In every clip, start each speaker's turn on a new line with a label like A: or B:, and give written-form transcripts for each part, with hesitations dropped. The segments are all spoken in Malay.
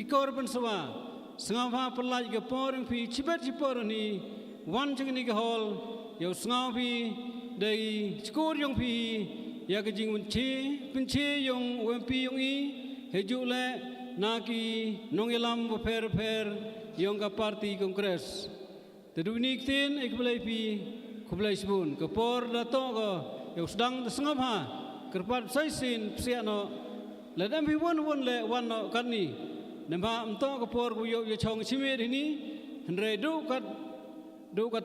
A: korban sawa sengapa pelaj ke porang pi cibat cipor ni wan ceng ni ke hol yau sengapi dari skor yang pi ya ke jing penci yang wempi yang i hejuk le naki nongelam per yang ke parti kongres terdunik tin ikbalai pi kubalai sebun ke por dato ke yau sedang sengapa kerpat saisin siano ledam pi wan le wan no kan ni nemba emto ke por ku yo chong simet ini hendre do kat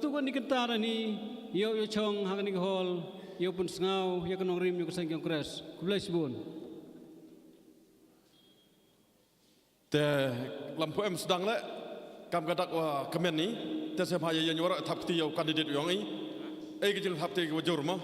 A: tu kan dikentara ni yo chong hak ni hol yo pun sengau yo kenong rim yo kesang kongres kubalai sebun
B: te lampu sedang le kam kadak wa kemen ni te se phaya yo nyora thapti yo candidate yo ngi ai ke jil thapti ke wajur mo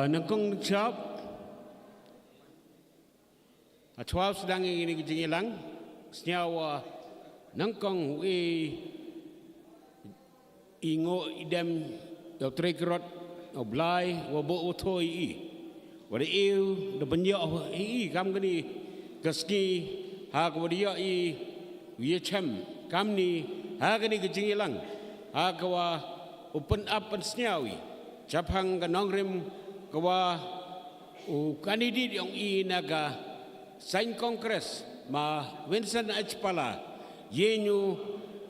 C: nangkong shop atwal sedang ini jingilang senyawa nangkong ingo idem do trekrot oblai wabo otoi wada eu do banyak kam gani gaski ha kemudian wiechem kam ni ha gani jingilang ha kawa open up senyawi Japang kanong rim kawa kandidat yang naga sain kongres ma Vincent Achpala yenyu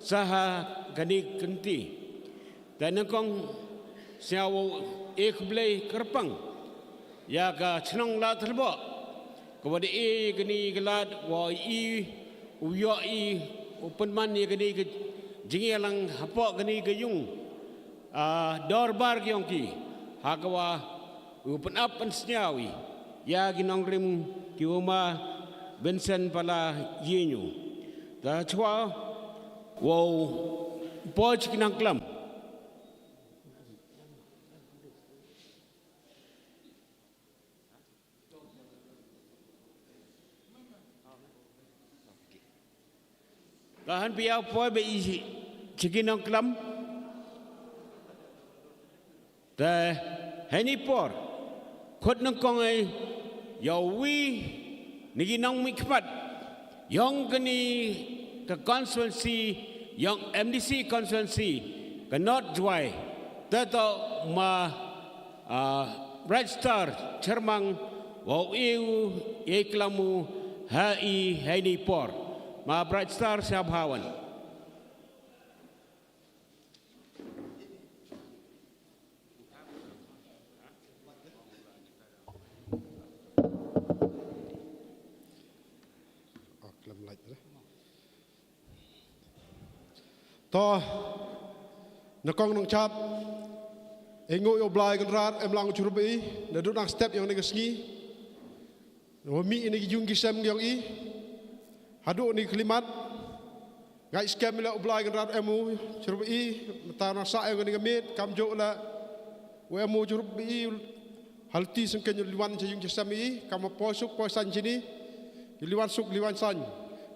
C: saha gani kenti dan nangkong siawo ekblay kerpang ya ga chnong la thelbo kawa de gani gelad wa uyo open man ni gani jingelang hapok gani gayung dorbar gyongki hakawa open up senyawi ya ginong rim kiuma bensen pala yenyu da chwa wow poj kinang klam lahan biau poj be isi chikinang klam da heni por khot nang kong ai yawi nigi nang mikpat yang kini ke constituency yang MDC constituency cannot join. Tato ma Bright Star cermang wau iu iklamu hai ni por ma Bright Star sabhawan.
D: To nakong nang chap engo yo blai kan rat em lang churubi na do nang step yang negasngi no mi ini jung gisem yang I hadu ni klimat ngai scam la blai kan rat emu churubi ta na sa yang negamit kam jo la we emu churubi halti sengken liwan che jung gisem I kam posuk posan sini liwan suk liwan san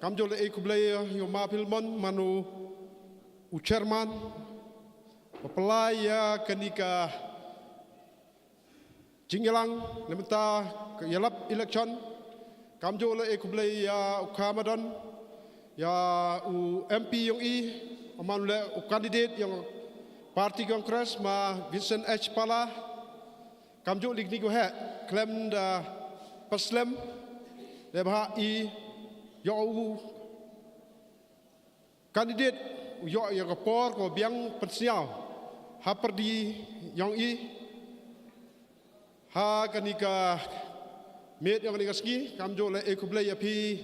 D: kam jo la e kublai yo ma pilmon manu Chairman, pelaya kenika jinglang nementa yalap election kamjo le ekublai ya ukamadan ya u MP yang I aman le kandidat yang parti kongres ma Vincent H Pala kamjo lig niku he klaim da paslem le bah I ya u kandidat yo yang kapor ko biang pensiau ha perdi yang I ha kanika met yang kanika ski kamjo le ekublai ya pi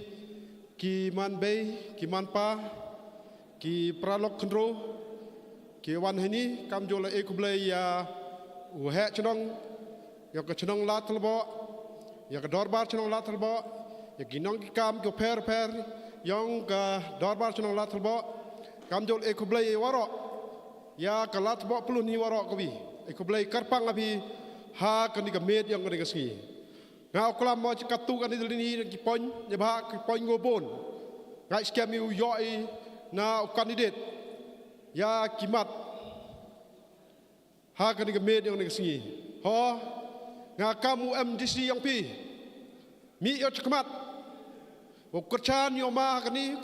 D: ki man bay ki man pa ki pralok kndro ki wan hini kamjo le ekublai ya u he chnong ya ka chnong la thlbo ya ka dorbar chnong la thlbo ya ginong ki kam ko per yang ka dorbar chnong la thlbo kamjol ekublai warok ya kalat bo puluh ni warok kobi ekublai karpang abi ha kani gamet yang kani gasngi nga oklam mo katu kani dilini ki pon ya ba ki pon ngobon nga scam yu yoi na kandidat ya kimat ha kani gamet yang kani gasngi ho nga kamu MDC yang pi mi yo chakmat ukurchan yo ma kani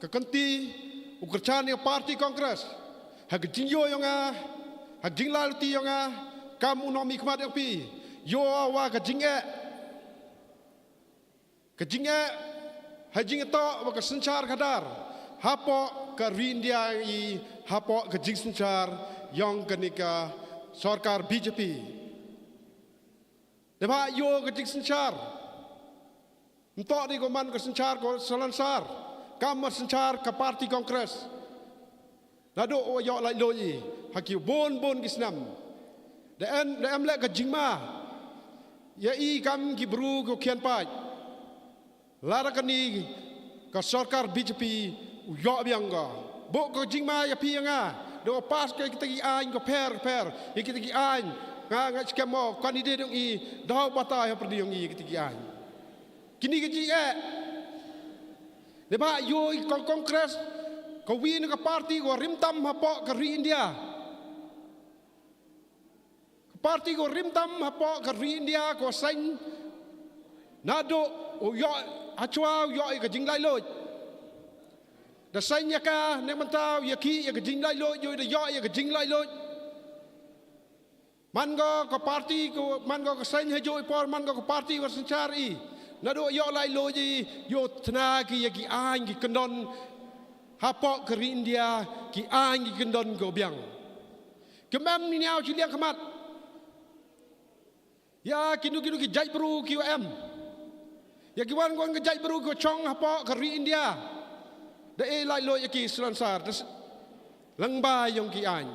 D: kekanti ukerjaan yang parti kongres hak jingyo yang hak jinglalti yang kamu nomi kemat yang pi yo awa ke jingge hajing to wa ke sencar kadar hapo ke rindia I hapo ke jing sencar yang kenika sarkar BJP deba yo ke jing sencar entok di koman ke sencar ko selansar kamar sencar ke parti kongres nado o yo lai loyi haki bon gisnam da em le ka jingma ya I kam ki bru ko kian pai lara kani ka sarkar BJP yo bianga bo ko jingma ya pi nga do pas ke kita ki an ko per ya kita ki an nga skemo kandidat yang I do bata ya perdi yang I kita ki an kini ke ji Deba yo kongres ko win ka parti ko rimtam hapo ka ri India. Parti ko rimtam hapo ka ri India ko sain nado o yo achwa yo ka jinglai lo. Da sain ya ka ne mantau ya ki ya ka jinglai lo yo da yo ya ka jinglai lo. Mango ka parti ko mango ka sain ha jo por mango ka parti ko sencari. Nado yo lai lo ji yo tna ki ya ki an ki kendon hapok ke India ki an ki kendon go biang kemam ni niau chi liang khamat ya kinu ki jai bru ki em ya ki wan gon ki jai bru ko chong hapok ke India da e lai lo ya ki selansar lang ba yong ki an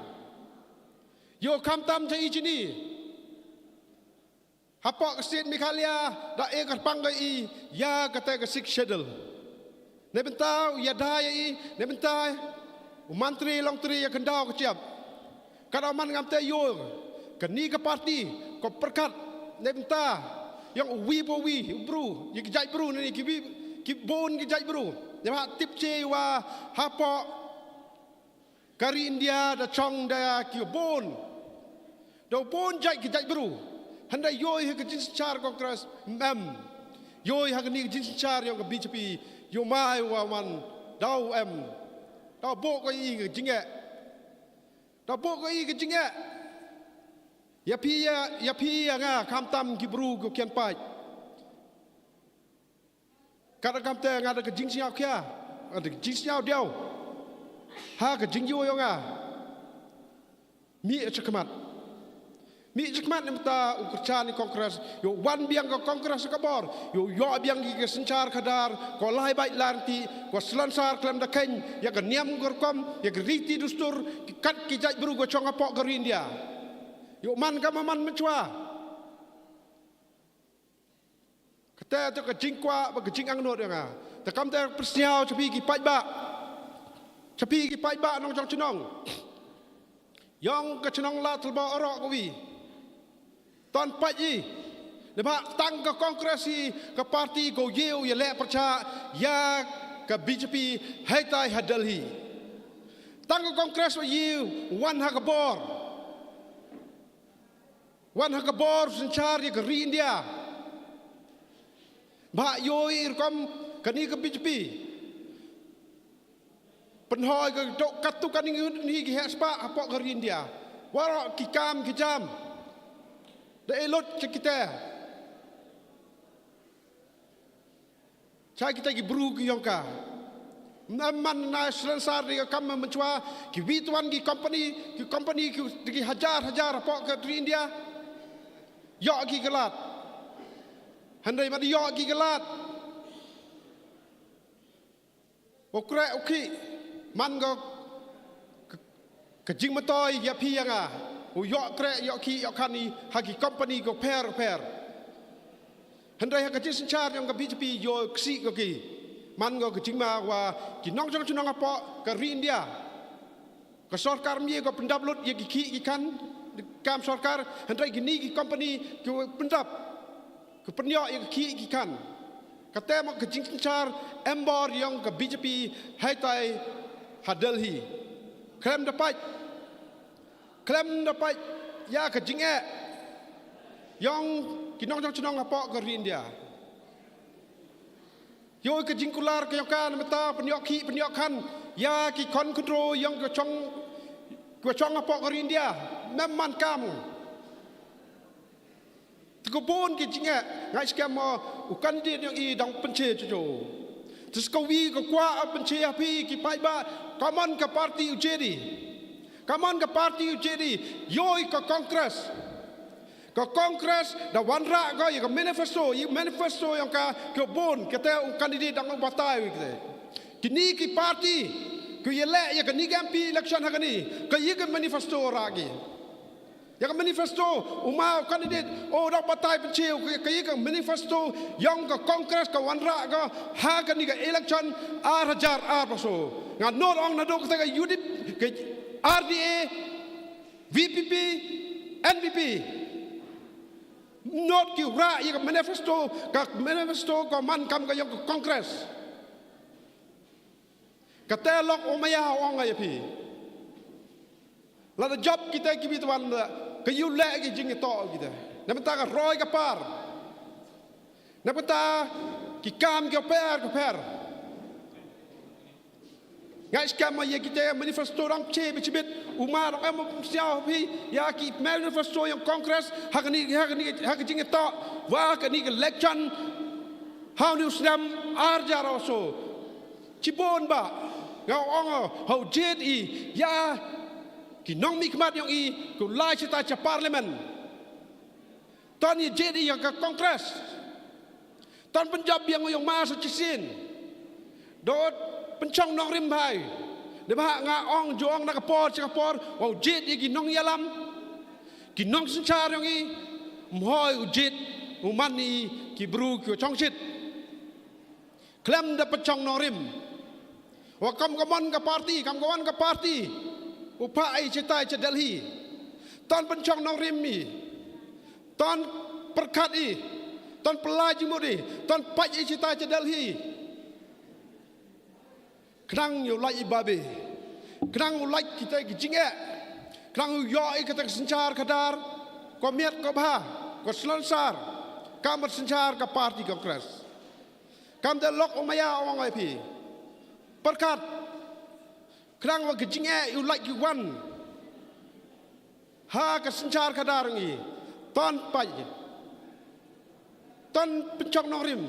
D: yo kam tam thai chi ni Hapok kesit Mikhalia da e karpang I ya kata ke sik schedule. Ne bentau ya daya I ne bentai mantri long tri ya kendau ke ciap. Kada man ngam te yo keni ke parti ko perkat ne benta yang wi bru ye jai bru ni ki bon ki jai bru. Ya tip ce wa hapok kari India da chong da ki bon. Do bon jai ki jai bru. Handai yoi hak jin secar kongres yoi hak ni jin secar yang ke BJP yo mai wa man dau dau bo ko I ke jinge Dapat kau ini kejengak. Ya pi yang kam tam kibru kau kian pai. Kada kam te ngada kejing siau kia, ada kejing siau diau. Ha kejing yo yang mi cekmat. Mi cekmat ni mata ukerja ni kongres. Yo wan biang ke kongres kabor. Yo biang ke sencar kadar. Ko lai baik lanti. Ko selansar kelam dakeng. Ya ke niam gorkom. Ya ke riti dustur. Kat kijaj beru ko chong apok ke India. Yo man kama man mencua. Kata tu ke jingkwa ke jing angnot yang takam te persiau cepi ki pai ba. Cepi ki pai ba nong chong chenong. Yang ke chenong la telba orok kowi. Tuan Pak Yi, lepas tang ke kongresi ke parti ko yeu ya lek perca ya ke BJP haitai hadalhi. Tang ke kongres yeu wan hakabor. Wan hakabor sencar ya ke India. Ba yoi kom kani ke BJP. Penhoi ke dok katukan ni ke hespa apok ke India. Warok kikam kijam. Dah elot kita. Saya kita pergi beru ke Yongka. Naman na selansar dia kami mencua ki wituan ki company ki hajar apa ke India. Yok ki gelat. Handai mati yok ki gelat. Okey. Man go kejing matoi ya pi yang yok krek yok ki yok kani hagi company go per. Handai hagi sencar yang ke BJP yo ksi go ki. Man go kejing ma wa ki nong chong apa ke India. Ke sarkar mi go pendaplut ye ki kan kam sarkar handai gini ki company go pendap. Ke penyok ye ki kan. Kata mak kejing sencar embor yang ke BJP haitai hadalhi. Klaim dapat ya kejing yang kinong chong apa ke India. Yo kejing kular ke yokan mata penyok kan ya ki kontrol yang ke chong apa ke India. Memang kamu. Tekupun kejing ngai skam ukan dia yang i dang penche jo. Terus kawi ke kwa penche api ki pai ba kaman ke parti UJD. Kaman ke parti UJD, yoi ke kongres. Ke kongres, dah wanra kau, ke manifesto yang ke bon, kita kandidat dalam partai kita. Kini ki parti, ke yelek, ya ke ni MP election hari ni, ke ye ke manifesto lagi. Ya ke manifesto, umau kandidat, dah partai pencil, ke ye ke manifesto yang ke kongres, ke wanra kau, hari ni ke election, hajar paso. Ngan not orang nadok kita ke UDP, ke RDA, VPP, NPP. Not ki ra ye manifesto ko man kam ka yang kongres. Kata lok omaya ong ay pi. La job kita ki bitwan ke yu le ki jing to kita. Namata ka roy ka par. Namata ki kam ki per. Guys, kama ye kita manifesto orang cebit umar orang siapa pi ya ki manifesto yang kongres hak jing to wah kani ke election how new slam arjar also cibon ba ngau ong how JDI ya ki nong mikmat yang i ku lai cita ca parlimen ton ye JDI yang ke kongres ton penjab yang masa cisin dot pencong nong rimbai, debah ngaong joong nak kapor, wow jet ye ginong yalam, ginong sencar yang i, mhoi jet umani kibru kyo chongsit, klem da pencong nong rim, wa kam kawan ke parti, upai cetai Delhi, ton pencong nong rim mi, ton perkat i, ton pelaj mudi, ton pai cetai Delhi. Kerang yo lai babe, kerang yo lai kita kijinge, kerang yo kita sencar kadar, komiat ko bah, ko selansar, kamar sencar ke parti kongres, kam dah lok omaya orang IP, perkat, kerang yo kijinge yo lai kiwan, ha ka sencar kadar ngi ton pai ton pencok nong rim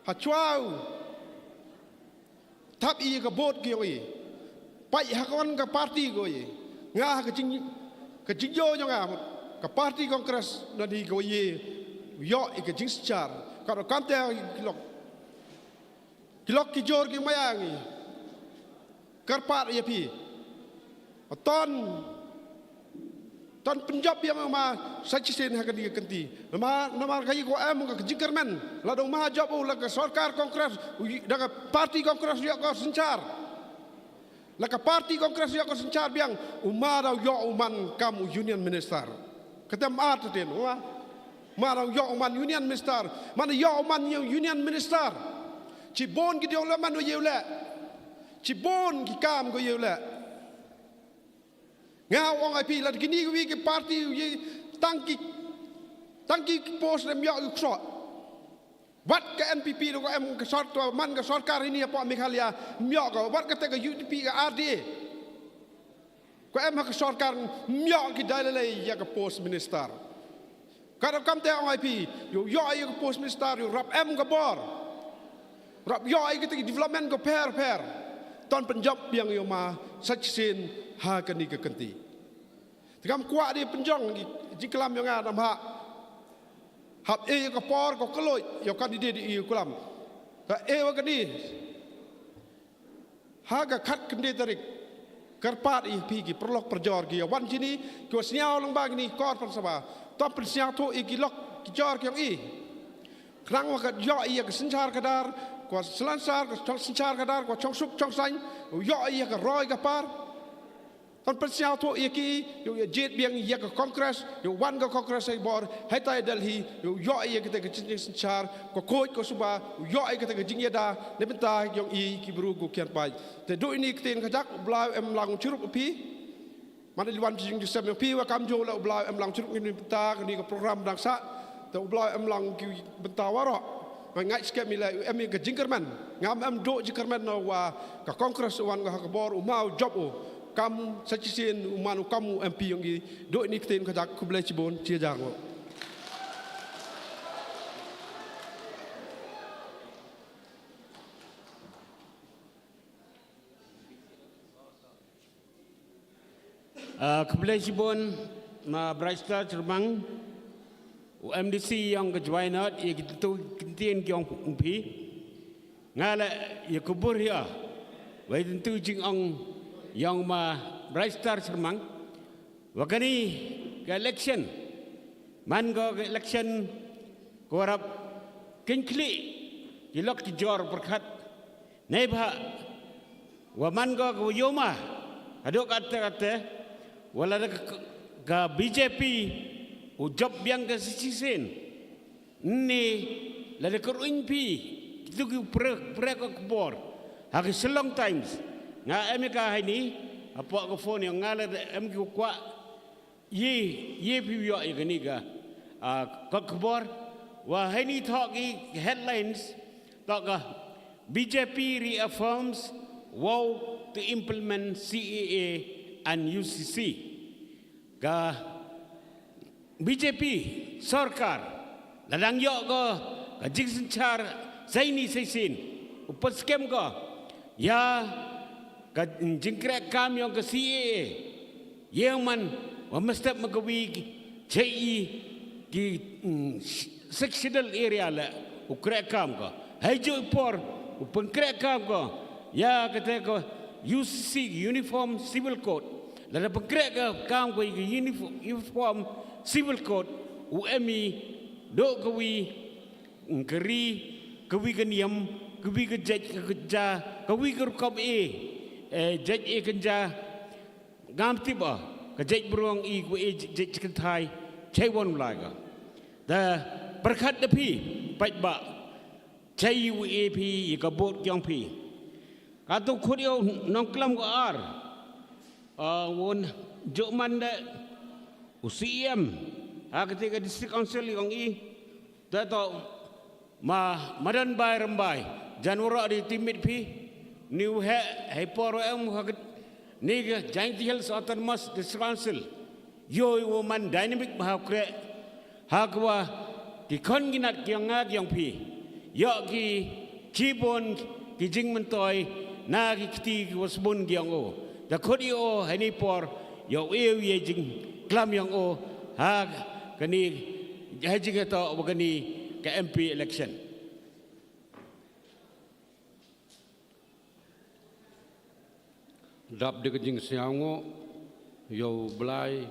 D: ha chuau thap i ka bot ki oi pai ha kon ka parti go i nga ka jing yo nga ka parti kongres na di go i yo i ka jing sencar ka kam te kilok ki jor ki mayangi karpat ya pi ton penjab yang ma sajisin ha kadi kenti nama kai ko am ka jikerman la do ma job la ka sarkar kongres da parti kongres ya ko sencar la ka parti kongres ya ko sencar biang umara yo uman kam union minister ketem art ten wa mara yo uman union minister mana yo uman union minister cibon ki diong la man yo le cibon ki kam go yo le nga wong ai pi la gini wi ki parti yi tangki pos dem yo ukso wat ke NPP ko em ke sort to man ke sarkar ini apa Meghalaya myo ko wat ke te ke UDP ke RD ko em ke sarkar myo ki dalale ya ke pos minister kada kam te ong ai pi yo ai ke pos minister yo rap em ke bor rap yo ai ke development ko per ton penjob yang yo ma saksin ha kani ke kenti tikam kwa di penjong ji kelam yo nga dam ha hab e ko por ko koloi yo kandidat di kelam ka e wa kani ha ga khat kende tarik karpat i pi ki perlok perjor ki wan sini ko siao long bag ni kor pan saba top siao to i ki lok ki jor ki i krang wa ka yo i ka sencar kadar ko selansar ko sencar kadar ko chong sup chong sain yo i ka roi ka par ton persial to iki yo jet biang ya ka kongres yo wan ka kongres ai bor hai tai Delhi yo ai ka te sencar ko coach ko suba yo ai ka te jingya da ne benta yo i ki bru ku kian pai te do ini kten ka jak blau em lang churup pi mana liwan jing sem yo pi wa kam jo la blau em lang churup ni benta ni ka program dang sa te blau em lang ki benta waro ngai skep mi la em ka jingkerman ngam em do jingkerman no wa ka kongres wan ka bor mau job o kamu sajisin umanu kamu MP yang do ni kten ka jak kublai cibon cia jango
C: Kublai cibon ma Brightstar Cermang UMDC yang kejuainat ia kita tu kentien kiong umpi ngala ia kubur ya wai tentu jing ong yang ma Brightstar Cermang wakani ke election man go ke election ko harap kinkli ilok ki jor berkat nebha wa man go ko yoma adok kata wala ka BJP ujob yang ke sisisin ni la de keruin pi itu ki pre ko bor ha ki long times nga emika hai ni apa ko phone yang ngala em ki kwa ye pi yo ye ni ga ko kbor wa hai ni talk headlines talk BJP reaffirms vow to implement CAA and UCC ga BJP sarkar ladang yo ko jing sencar zaini saisin upas skem ko ya ka jingkrek kam yang ke CAA yang man wa mesti magawi JE ki sectional area la ukrek kam ko haijo por upengkrek kam ko ya kata ko UCC uniform civil code la pengkrek kam ko uniform civil code UMI do kawi ngeri kawi keniam kawi kejaj keja kawi kerkom jaj kenja ngam tiba kejaj beruang ku jaj kentai cewon laga da berkat depi baik ba cai UAP ikabot kyang pi katu khuriau nongklam ko ar won jokman da UCM ketika district council yang dato madan bay rambai janwara di timit pi new he por em ni ga Jainti Hills Autonomous District Council yo man dynamic bahakre hakwa ki kon ginat kyang nga kyang pi yo ki kibon ki jing mentoy na ki kti ki wasbon kyang o da khodi o hani por yo ye jing klam yang o ha kani haji to kani ke MP election
A: dap de jing siango yo blai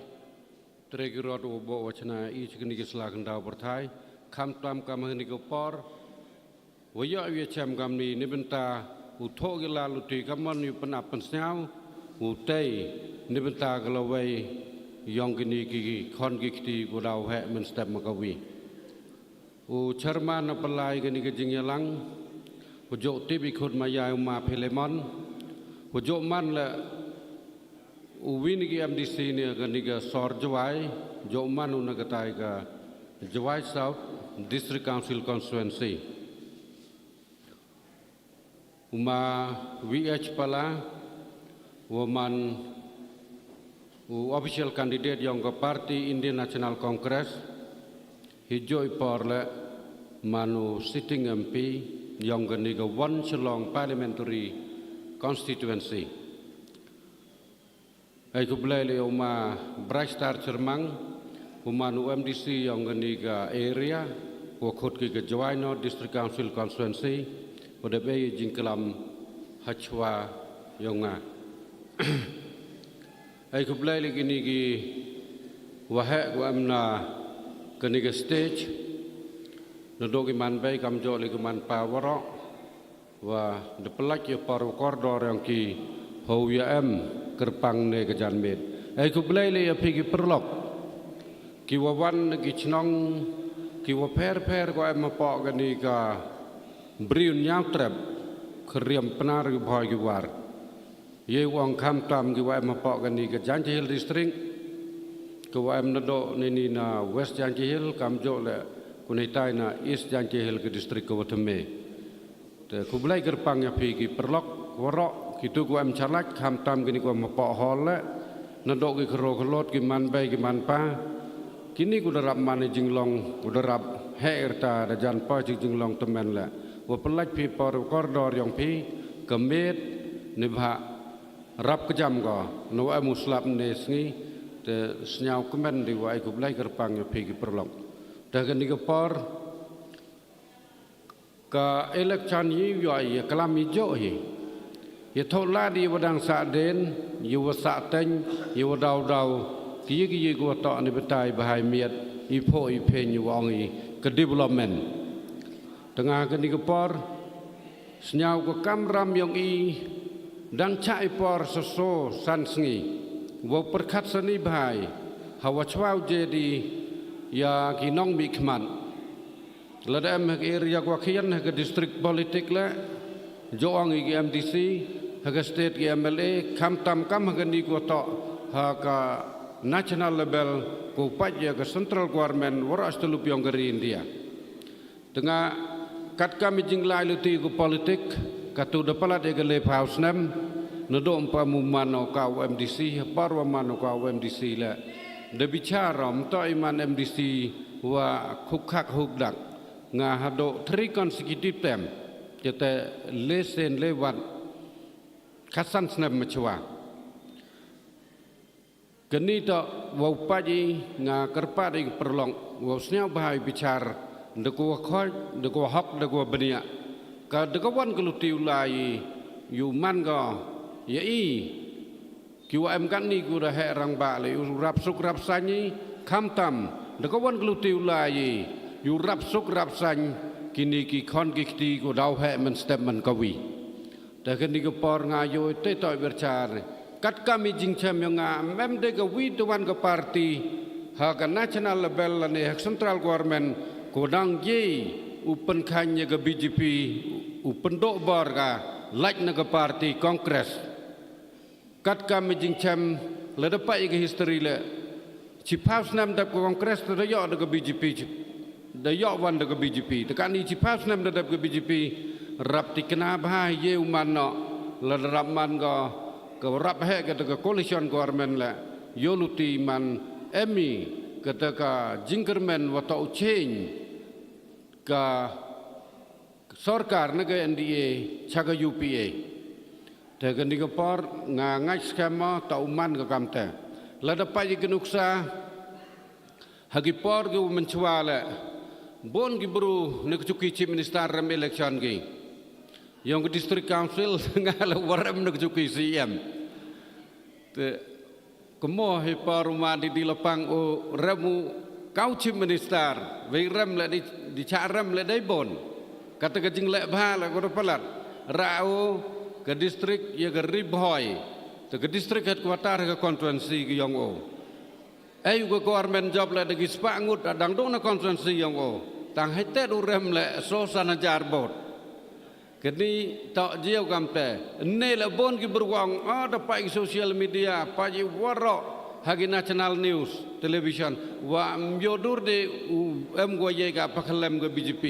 A: tregirot obo wachana I chikni ki slakan daw perthai kam tam kam hani ko por waya wi cham gam ni nibenta u tho gi la lu ti kamon yu panap pan snau u tei nibenta galawai yong gini ki khon gi kti ko daw he men step makawi u charma na palai gani ke jing yalang u jo ti bi khod ma ya ma philemon u jo man la Uwin ki MDC ni gani ga sor jawai jo man una katai ga Jawai South District Council constituency uma VH pala woman official candidate yang ke parti Indian National Congress hijau porle manu sitting MP yang gani ga one Shillong parliamentary constituency Aku beli oma Brightstar Cermang, oma UMDC yang geniga area, wakut ke Jawai North District Council constituency, pada bayi jingkelam Hachwa yonga. Aku beli lagi nigi wahak amna geniga stage, nadogi man bayi kamjo lagi man power, wah depelak ya paru koridor yang ki HUYM kerpang ne kejanmet. Aku belai le apiki perlok. Kiwawan ki chnong kiwa per ko em pok gani ka briun nyam trep kriam penar ki boy ki war. Ye wang kam tam ki wa em pok gani ka Janji Hill district. Ko em nado ni na West Janji Hill kam jo le kunaitai na East Janji Hill ke district ko watame. Te ku belai kerpang ya apiki perlok warok Kitu ku am charlak ham tam gini ku mapok hol le nadok ki kero kelot ki man bay ki man pa kini ku darap man jinglong ku darap herta da jan pa jinglong temen le wa pelaj pi por koridor yang pi kemet ni bha rap kejam ko no ai muslap ne sngi te snyau kemen di wa ku blai kerpang ya pi ki perlok da gani ke por ka election yi yo ai kalam ijo hi ya thola di wadang saden yu wasateng yu daw ki ki ku to ni betai bahai miat I pho I pen yu wang I ke development tengah ke ni ke por senyau ke kamram yang I dang chai por so san sngi wo perkhat sani bahai hawa chwau je di ya ki nong mi khman ladam ke area kwa khian ke district politik la joang I MDC haga state ki MLA kam tam kam haga ni ko to haga national level ko pajya ke central government waras telup yang geri India tengah kat kami jinglai luti ko politik katu dapalat e gele house nam nodom pamumano ka MDC parwa mano ka MDC la de bicara to iman MDC wa khukak hukdak nga hado 3 consecutive term jete lesen lewat kasan snap macwa kini to wau paji nga kerpa ding perlong wau snya bahai bicar deko khoi deko hok deko benia ka deko wan keluti ulai yu man go ya I kiwa em kan ni ku dah rang ba le rap suk rap sanyi kham tam deko wan keluti ulai yu rap suk rap sany kini ki khon ki kti ko daw he men step man kawi ta kini ko por ngayo te toy bercar kat kami jingchem yang mem de ka wi tuan ka parti ha ka national level ne central government ko dang ye upen khanya ka BJP upen dok bor ka laj na ka parti congress kat kami jingchem le dapat ke history le chipaus nam da congress to yo da ka BJP da yo wan da ka BJP ta kan ni chipaus nam da ka BJP rap ti kena bahai ye uman no la rap man go ke rap he ke coalition government la yo luti man
C: emi ketika jingkermen watau change ka sarkar naga NDA chaga UPA daga ni kapor ngai skema tauman ka kamte lada pai genuksa hagi por ge mencuala bon gi bru ne kuki chief minister ram election gi yang ke district council ngala waram ne kuki CM te kemo he paruman di lapang o ramu kau chief minister ve ram le di charam le dai bon kata ke jing le bha la ko palat rao ke district ye ke ribhoi te ke district headquarter ke constituency ke yang o ai ko government job le de spa ngut dang dong na constituency yang o tang hai te du rem le so sanajar bot ke ni to jiu kam te ne le bon ki beruang ada pa social media pa ji waro hagi national news television wa myodur de em go ye ka pakhalem go BJP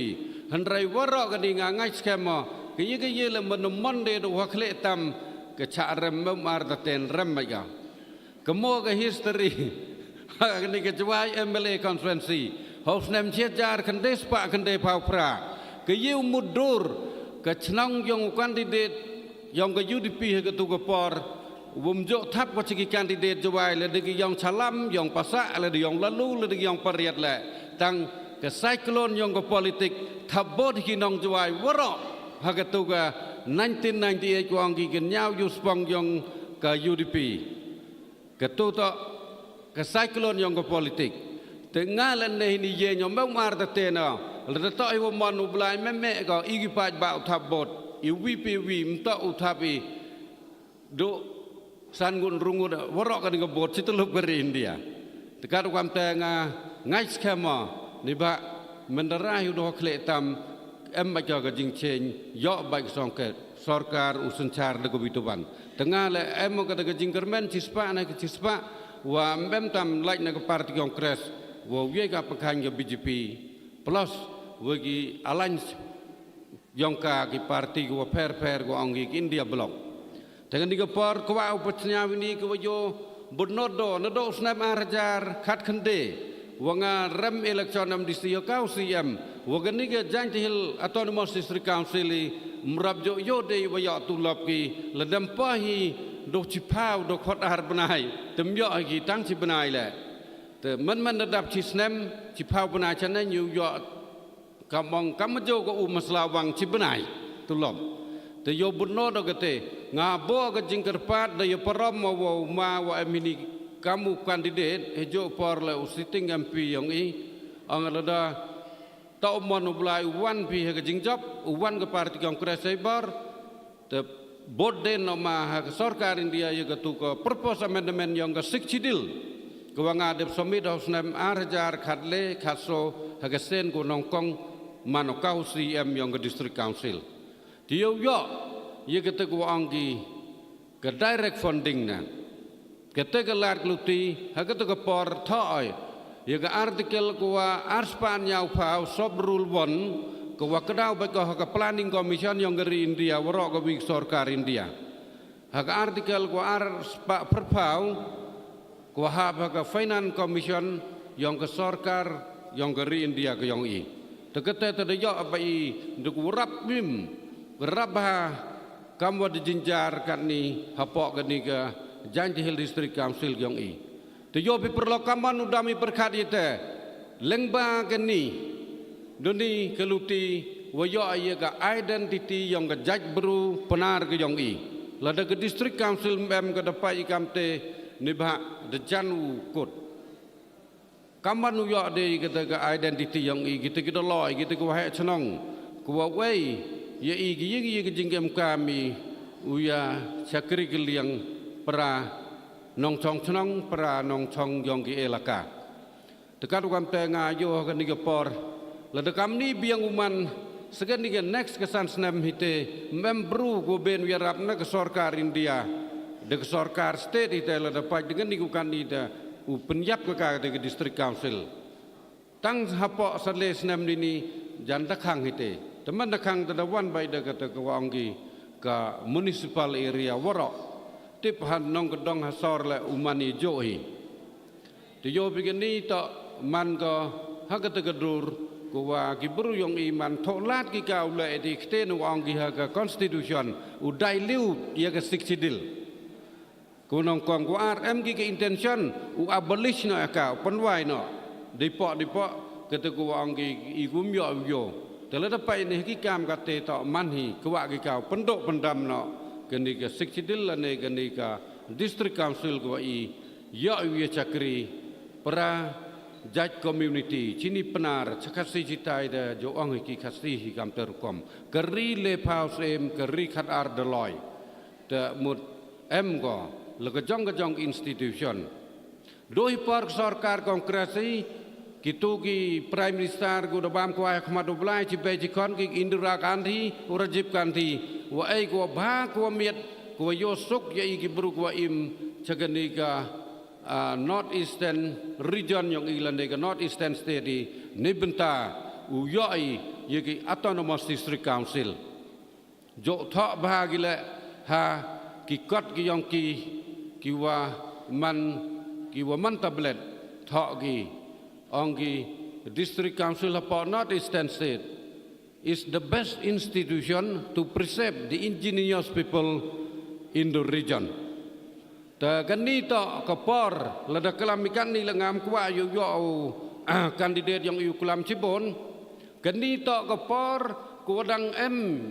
C: handrai waro ka di ngai skema ke ye le mon de do wakhle tam ke cha rem mar ta ten rem ma ya kemo ke history ni ke jwai MLA conferency hos nem chiat jar kande spa kande pau pra ke ye mudur ke chnang yong candidate yong ke UDP ke tu ke por wumjo thap ko chiki candidate jwai le de yong chalam yong pasa le de yong lalu le de yong pariat le tang ke cyclone yong ke politik thabot ki nong jwai waro ha ke tu ke 1998 ko ang ki nyau yu spong yong ke UDP ke tu to ke cyclone yong ke politik tengah le ni ye nyom mar ta te na le to ai wo mon u blai me ko igi paj ba thabot i WPV mta u thapi do san gun rungut waro ka ni bot situluk ber India tekar kwam te ngai skema ni ba mendarah yu do khle tam em ba ka jing chen yo ba song ke sarkar usenchar de bituban tengah le em ka de jingkermen cispa na ke cispa wa mbem tam like na ke parti kongres wa ye ka pakhan ke BJP plus wagi alliance yongka ki parti ko per ko angi India blok dengan diga par ko wa upatnya wini ko yo bonodo nodo snap arajar khat khande wanga rem election am distio kau CM wagani ke jantil autonomous district council mrabjo yo de wa ya tulap ki ledam pahi do chipau do khot ar banai temyo ki tang chi banai le te man dadap chi snem chipau banai chana New York kamong kamajo ko umaslawang chibanai tulom te yo bunno do kete ngabo ka jingkerpat de yo param ma wa emini kamu candidate ejo por le sitting MP yang i angalada ta mon ublai wan pi ka jingjop wan ka parti kongres cyber te bodde no ma ha sarkar India ye ka tu ko purpose amendment yang ka sikchidil ko wanga de somit hosnem arjar khatle khaso ha ka sen ko nongkong manokau CM yang ke district council dia yo ye kata ko anggi ke direct funding na kata ke lar kluti ha kata ke por thoi ye ke artikel ko arspan nyau phau sob rule 1 ko wa kadau ba ko ke planning commission yang dari India waro ko wi sarkar India ha ke artikel ko arspa perpau ko ha ke finance commission yang ke sarkar yang dari India ke yang i tekete tadayo abai duk urap bim rabah kamwa dijinjar kan ni hapok kan ni ke janji hill district council yang i te yo pi perlo kaman udami perkhat ite lengba kan ni doni keluti wayo aye ka identity yang ke jaj bru penar ke yang i lada ke district council mem ke dapai kamte nibha de janu kot kaman yo de kita ke identity yang i kita loi kita ko ha chnong ko wei ye i gi ke jingkem kami uya chakri ke liang pra nong chong chnong pra nong chong yong ki elaka dekat kam te nga yo ke ni ke por la de kam ni biang uman segen ni ke next kesan snam hite membru go ben wirap na ke sarkar India de ke sarkar state ite la de pa dengan ni ku kan ni da penyap ke district council tang hapo sales nam ini janda khang hite teman khang tadawan bai de kata ko anggi ka municipal area waro tip han nong gedong hasor le umani johi Tiyo begini tak man ko haga tegadur kuwa gibru yung iman tolat ki kau le di kten wang ki haga constitution udai liu ia ke siksidil. Kunong kong ku RM ki ke intention u abolish no ka penwai no dipok kata ku wang ki igum yo. Tela dapat ini ki kam kate tak manhi kuwa ki kau pendok pendam no keni ke siksidil ane keni ka district council ku I ya wiya cakri para judge community cini penar cakasi citai da jo ong ki khasi hi kam terkom keri le paus em keri khat ar deloy da mut em go le kejong institution doi par sarkar kongresi kitu ki prime minister go da bam ko ahmad oblai ci be ci kon ki Indira Gandhi Rajiv Gandhi wa ai ko ba ko miet ko yo suk ya ki bru ko im chagani ka North Eastern region yang ilande ke North Eastern state di nibenta uyai yaki autonomous district council jo thak bahagile ha ki kot ki yang ki wa man tablet thak ki ongi district council of North Eastern state is the best institution to preserve the indigenous people in the region. Ta kani to kapor lada kelam ikan ni lengam kwa yo kandidat yang yu kelam Cibon kani to kapor kuadang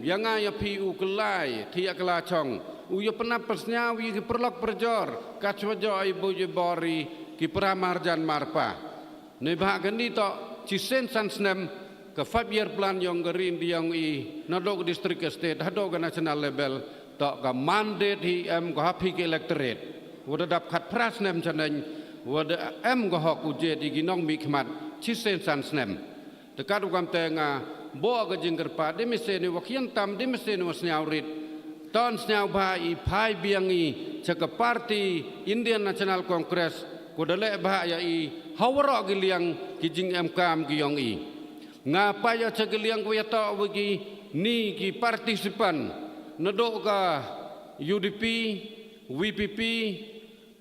C: yang aya pi u kelai tia kelacong u yo penapasnya wi ki perlok perjor kacwajo ibu je bori ki pramarjan marpa ne ba kani to cisen sansnem ke 5 year plan yang gerin yang I nadok district state hadok national level to ka mandate hi ko happy ke electorate wada dap khat pras nem chanen wada go hok uje di ginong mi khmat chisen san snem te ka du kam te nga bo ga jingger pa de mese ni wakian tam de mese ni wasnyau rit ton snyau ba I phai biang I chaka party Indian National Congress ko dale ba ya I hawro gi liang ki jing kam gi yong I nga pa ya chaka liang ko ya to wagi ni ki partisipan nadok ka UDP WPP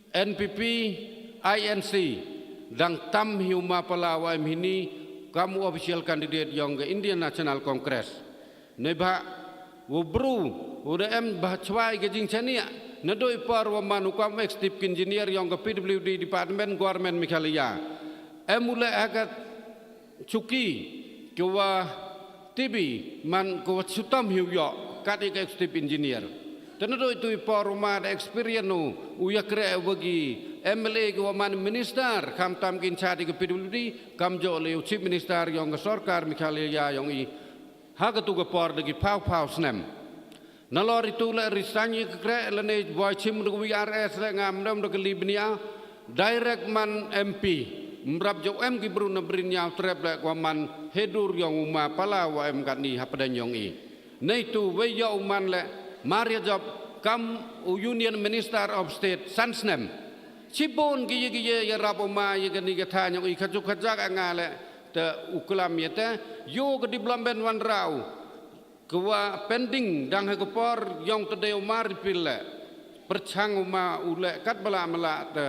C: NPP, INC, dan tam hiuma palawa ini kamu official candidate yang ke Indian National Congress. Neba wubru, udah bah cuai ke jing chania. Nadoi par waman ukam executive engineer yang ke PWD Department Government Mikhalia. Mulai agak cuki kewa TB man kewa sutam hiuyo kati ke executive engineer. Tentu itu par rumah ada experience nu uya kere bagi MLA ke waman minister kam tam kin cari ke PWD kam jo le chief minister yang ke sarkar Mikhalia yang I haga tu ke par degi pau snem nalor itu le risanyi ke kere lene boy chim du WRS le ngam dam du ke libnia direct man MP mrap jo M ki brun brin nyau trep le waman hedur yang uma pala wa M kani hapadan yang I nei tu we yo man le Maria job kam Union Minister of State Sansnem Cibon giye ya rapoma ye gani gatha nyong I khajuk khajak angale te uklam yete yo ke development wan rau kwa pending dang he kopor yong tede umar pille perchang uma ule kat bala mala te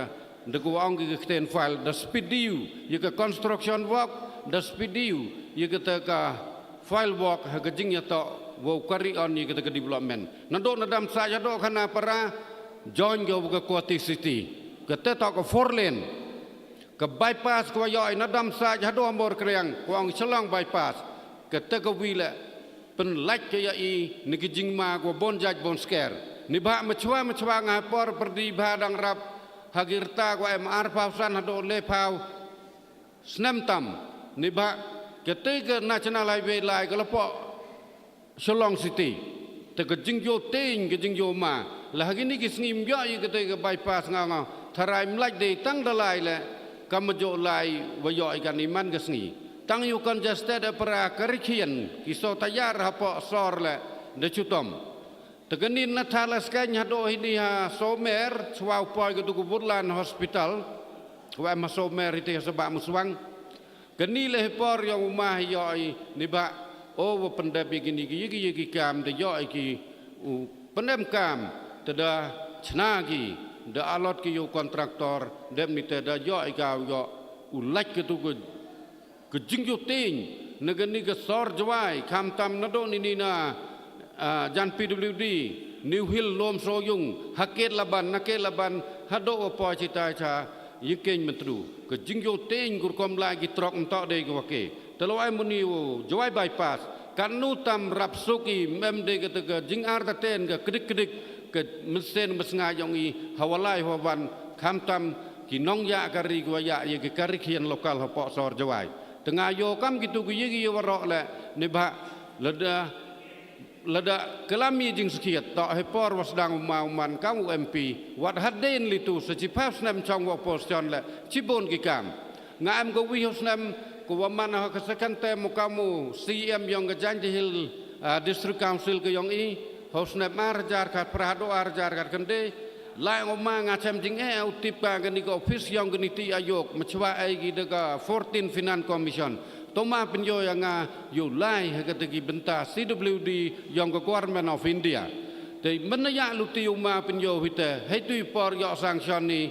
C: de ko ong ki kten file the speediu ye ke construction work the speediu ye ke te ka file work ha ke jing ya to wo carry on ni kita ke development nando nadam saja do kana para join go ke Koti City ke te to ke 4 lane ke bypass ko yo nadam saja do ambor kriang ko ang selang bypass ke te ke wile pen like ke ya I ni ke jingma ko bon jaj bon scare ni ba machwa ngapor perdi badang rap hagirta ko MR pausan do le pau snem tam ni ba ke te ke national highway lai ke lepo Shalong City, tegajing yo ting, gajing yo ma. Lagi ni kisngim yo ye kete bypass nganga. Tharai mlai de tang dalai le, kamajo lai wayo ikan iman kesngi. Tang yu congested para karikian, kiso tayar hapo sor le de chutom. Teganin na thalas kanya do ini ha somer, swau poi ke tuku Woodland Hospital. Wa ma somer ite sebab muswang. Gani le por yang umah yo ni ba oh pendap begini gigi kam de yo iki pendam kam tada chnagi
E: da alot ki yo kontraktor dem ni te da yo ika yo ulak ke tu ke jing yo ting negani ke sor jwai kam tam na do ni na jan PWD New Hill lom so yung haket laban naket laban hado opo cita cha yikeng mentru ke jing yo ting gur kom lagi trok entok de ke wake telo ai muni jwai bypass kanu tam rapsuki memde ke jing ar ta ten ke kedik ke mesin mesnga yong i hawalai hawan kam tam ki nong ya kari gwa ya ye ke kari kian lokal hapo sor jawai tengah yo kam gitu ku yegi yo warok le ne ba lada kelami jing sekiat tak hepor wasdang umauman kamu MP wat haden litu secipap snam chong wa postion le cibon ki kam ngam go wi snam ko waman ha kesekan te mu kamu CM yang kejanji hil district council ke yong i hosnap arjar kat prado arjar kat kende lai ngoma ngacam jing utip ka gani ko office yang gani ti ayok machwa ai gi daga 14 finance commission toma penyo yang yu lai hakategi benta CWD yang government of India te menaya luti uma penyo hite hetui por yo sanction ni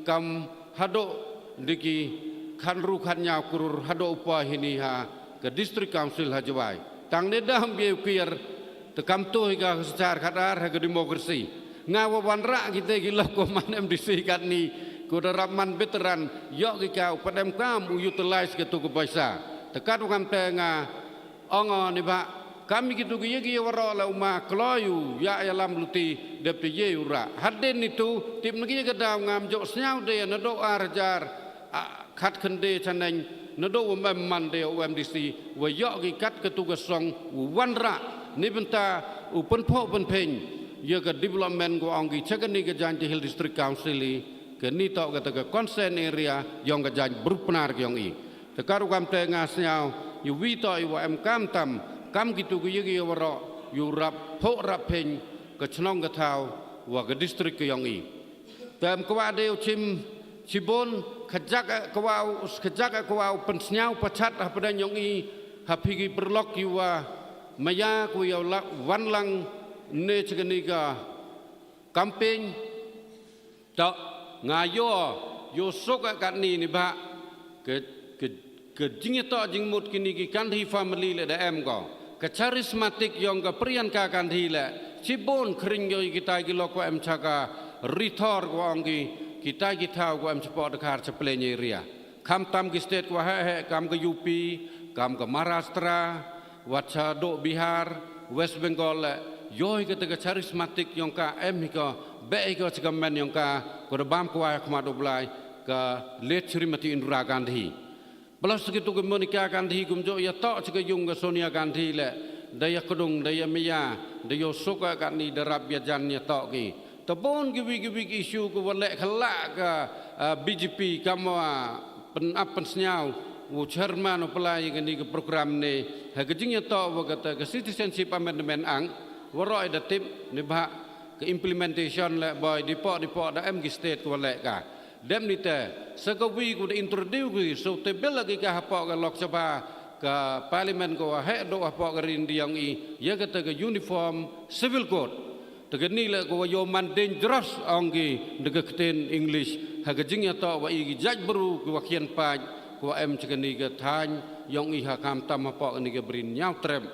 E: kam hado diki khan ru khan nya kurur hado upa hini ha ke district council hajwai tang ne dam bi kir te kam tu ga secara kadar ha demokrasi ngawan ra kita gila ko man MDC kat ni ko daraman veteran yo ki ka padam kam utilize ke tu ko paisa tekat kam te nga ongo ni ba kami gitu ki yegi waro la uma kloyu ya alam luti de ye ura haden itu tip ngi ga daw ngam jo snyau de na do arjar khat khande chaneng na do mem man de OMDC wa yo ki kat ke tu ga song wan ra ni benta upen pho pen pen ye ke development ko anggi chakani ke janji hill district council ke ni to ke ke concern area yang ke jan berpenar ke yang i tekaru kam te ngasnyau yu wi to i wa em kam tam kam gitu ke ye waro yu rap pho rap pen ke chnong ke thau wa ke district ke yang i tam kwa de chim cibon kejak kwau pensnyau pachat pada yang i hapigi perlok yu wa maya ku ya wan lang ne chganiga campaign ta ngayo yo sok kat ni ni ba ke jing to jing mut kini ki kan hi family le da em ko ke charismatic yang ke prian ka kan hi le cibon kring yo kita ki loko em chaka rithor ko angi kita thau ko em support khar chaplenya area kam tam ki state ko he kam ke UP kam ke Maharashtra wacha do Bihar West Bengal yo ke charismatic yang ka em ko be ko chagamen yang ka ko bam ko ay khma do blai ka let Srimati Indira Gandhi Belas segitu ke Monica Gandhi kumjo ya tok juga yung ke Sonia Gandhi le daya kedung daya mia daya suka kat ni darab ya jan ya tok ki tepon gibi isu ke walek khelak ke BJP kamu pen senyau wo chairman pelai ke ni ke program ni ha kejing ya tok wa kata ke citizenship amendment ang waroi da tip ni ba ke implementation le boy dipok da MG state ke walek ka dem ni te sekawi ku introduce ku so tebel lagi ka hapok ke Lok Sabha ke parlimen ko he do hapok ke rindiang i ya kata ke uniform civil code te ni le ko yo man dangerous anggi de keten English ha kejing ya to wa i jaj beru ku wakian paj ku em chekani ke than yong i ha kam tam hapok ni ke brin nyau trem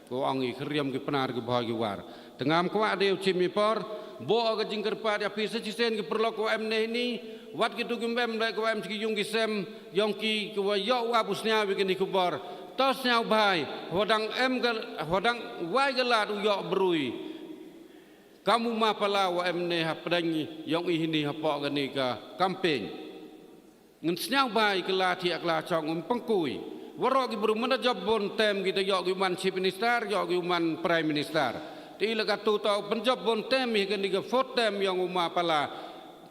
E: ko angi kriam ke penar ke bahagi war tengam ko ade chimi por bo ke jingker pa ya pisa cisen ke perlo ko em ni wat gitu gembem le ko em ki yung gisem yong ki ko yo wa busnya wi ni kubor tos nyau bai hodang em ke hodang wai ke la du yo brui kamu ma pala wa em ne ha pedang yong i ni ha po ke ni ka campaign ngun nyau bai ke la thi akla chong um pangkui waro ki bru mana job bon tem kita yo ki man chief minister yo ki man prime minister ti la ka tu to penjob bon tem ke ni ke fot tem yong uma pala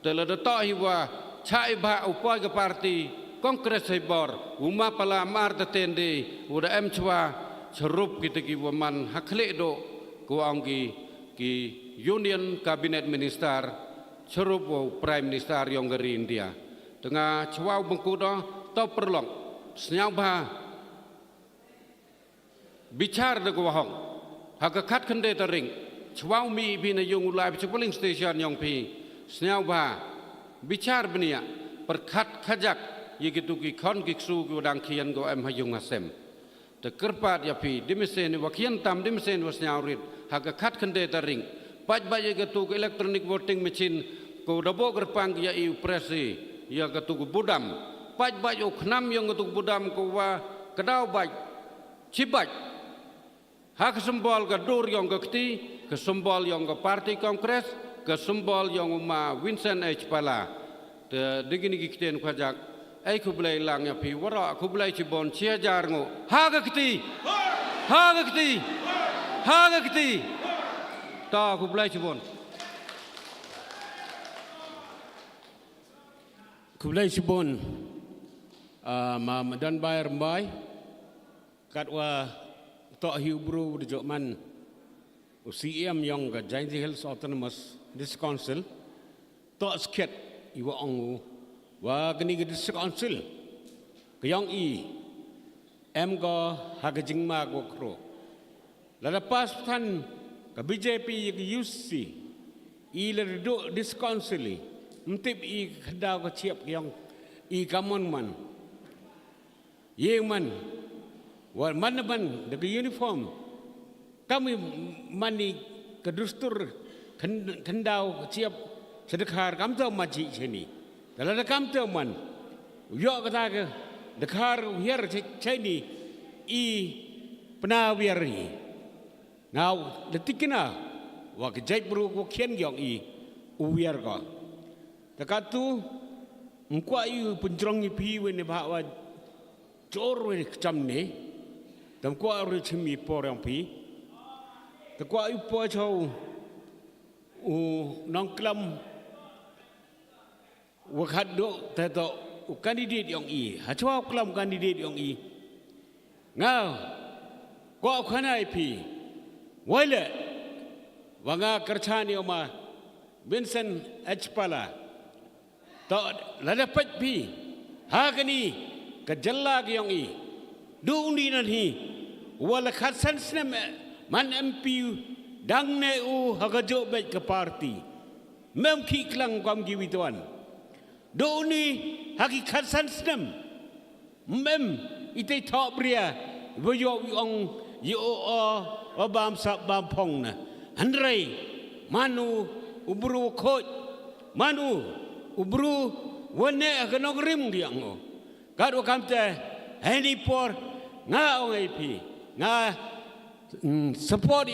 E: telah datang hiwa cai ba upay ke parti kongres hebor uma pala mar tetende udah em chwa serup kita ki waman hakle do ko anggi ki union cabinet minister serup prime minister yang dari India tengah chwa bengku do to perlong senyau ba bicar de ko hong hakakat kende tering chwa mi bi na yung ulai polling station yang pi Senyapa bicar benia perkat kajak yigitu ki kon kiksu ki wadang kian go em hayung asem. Te kerpat ya pi dimesen wakian tam dimesen was nyaurit haga kat kende taring. Paj baje gatu electronic voting machine ko dabo gerpang ya iu presi ya gatu budam. Paj baje knam yang gatu budam ko wa kedau baj cibaj. Hak sembol ke dur yang ke keti, ke sembol yang ke parti kongres, ke sembol yang ma Vincent H. Pala. Te digini kikten kajak, ku belai lang ya pi wara ku belai cibon cia jarngo. Ha ke keti, ha ke keti, ha ke keti. Ta ku belai cibon.
C: Ku belai cibon, ma dan bayar bay, katwa Tok Hiu Bro di Jokman CM yang ke Jainti Hills Autonomous District Council Tok Sket Iwa Ongu wa kini ke District Council ke yang em ko hagajing ma ko kro lada pas tan ke BJP ke UC le do District Council mtip khadau ko chiap yang kamon man man wal mana man dengan uniform kami mani kedustur kendau siap sedekar kam tahu maji sini dalam kam tahu man yo kata ke dekar biar sini penawiari now detikna wa kejai bro ko kian gyong uwiar ko takatu engkau penjrong pi wene bawa jor we kecamne Tam kuat orang cumi porang pi, tak kuat ipo jauh, nongklam, wakat do, tato kandidat yang hacua klam kandidat yang ngau, kuat kanai pi, wala, wanga kerja ni oma, Vincent H. Pala, tak lada pet pi, hagani kejelak yang duuni nanti. Wala khasan snem man MP dang ne hagajo bet ke parti mem ki klang kam giwituan do ni haki khasan snem mem ite top bria boyo ong yo bam sap bam pong na handrai manu ubru khoj manu ubru wone aganong rim diango karo kamte heni por nga ong AP nga support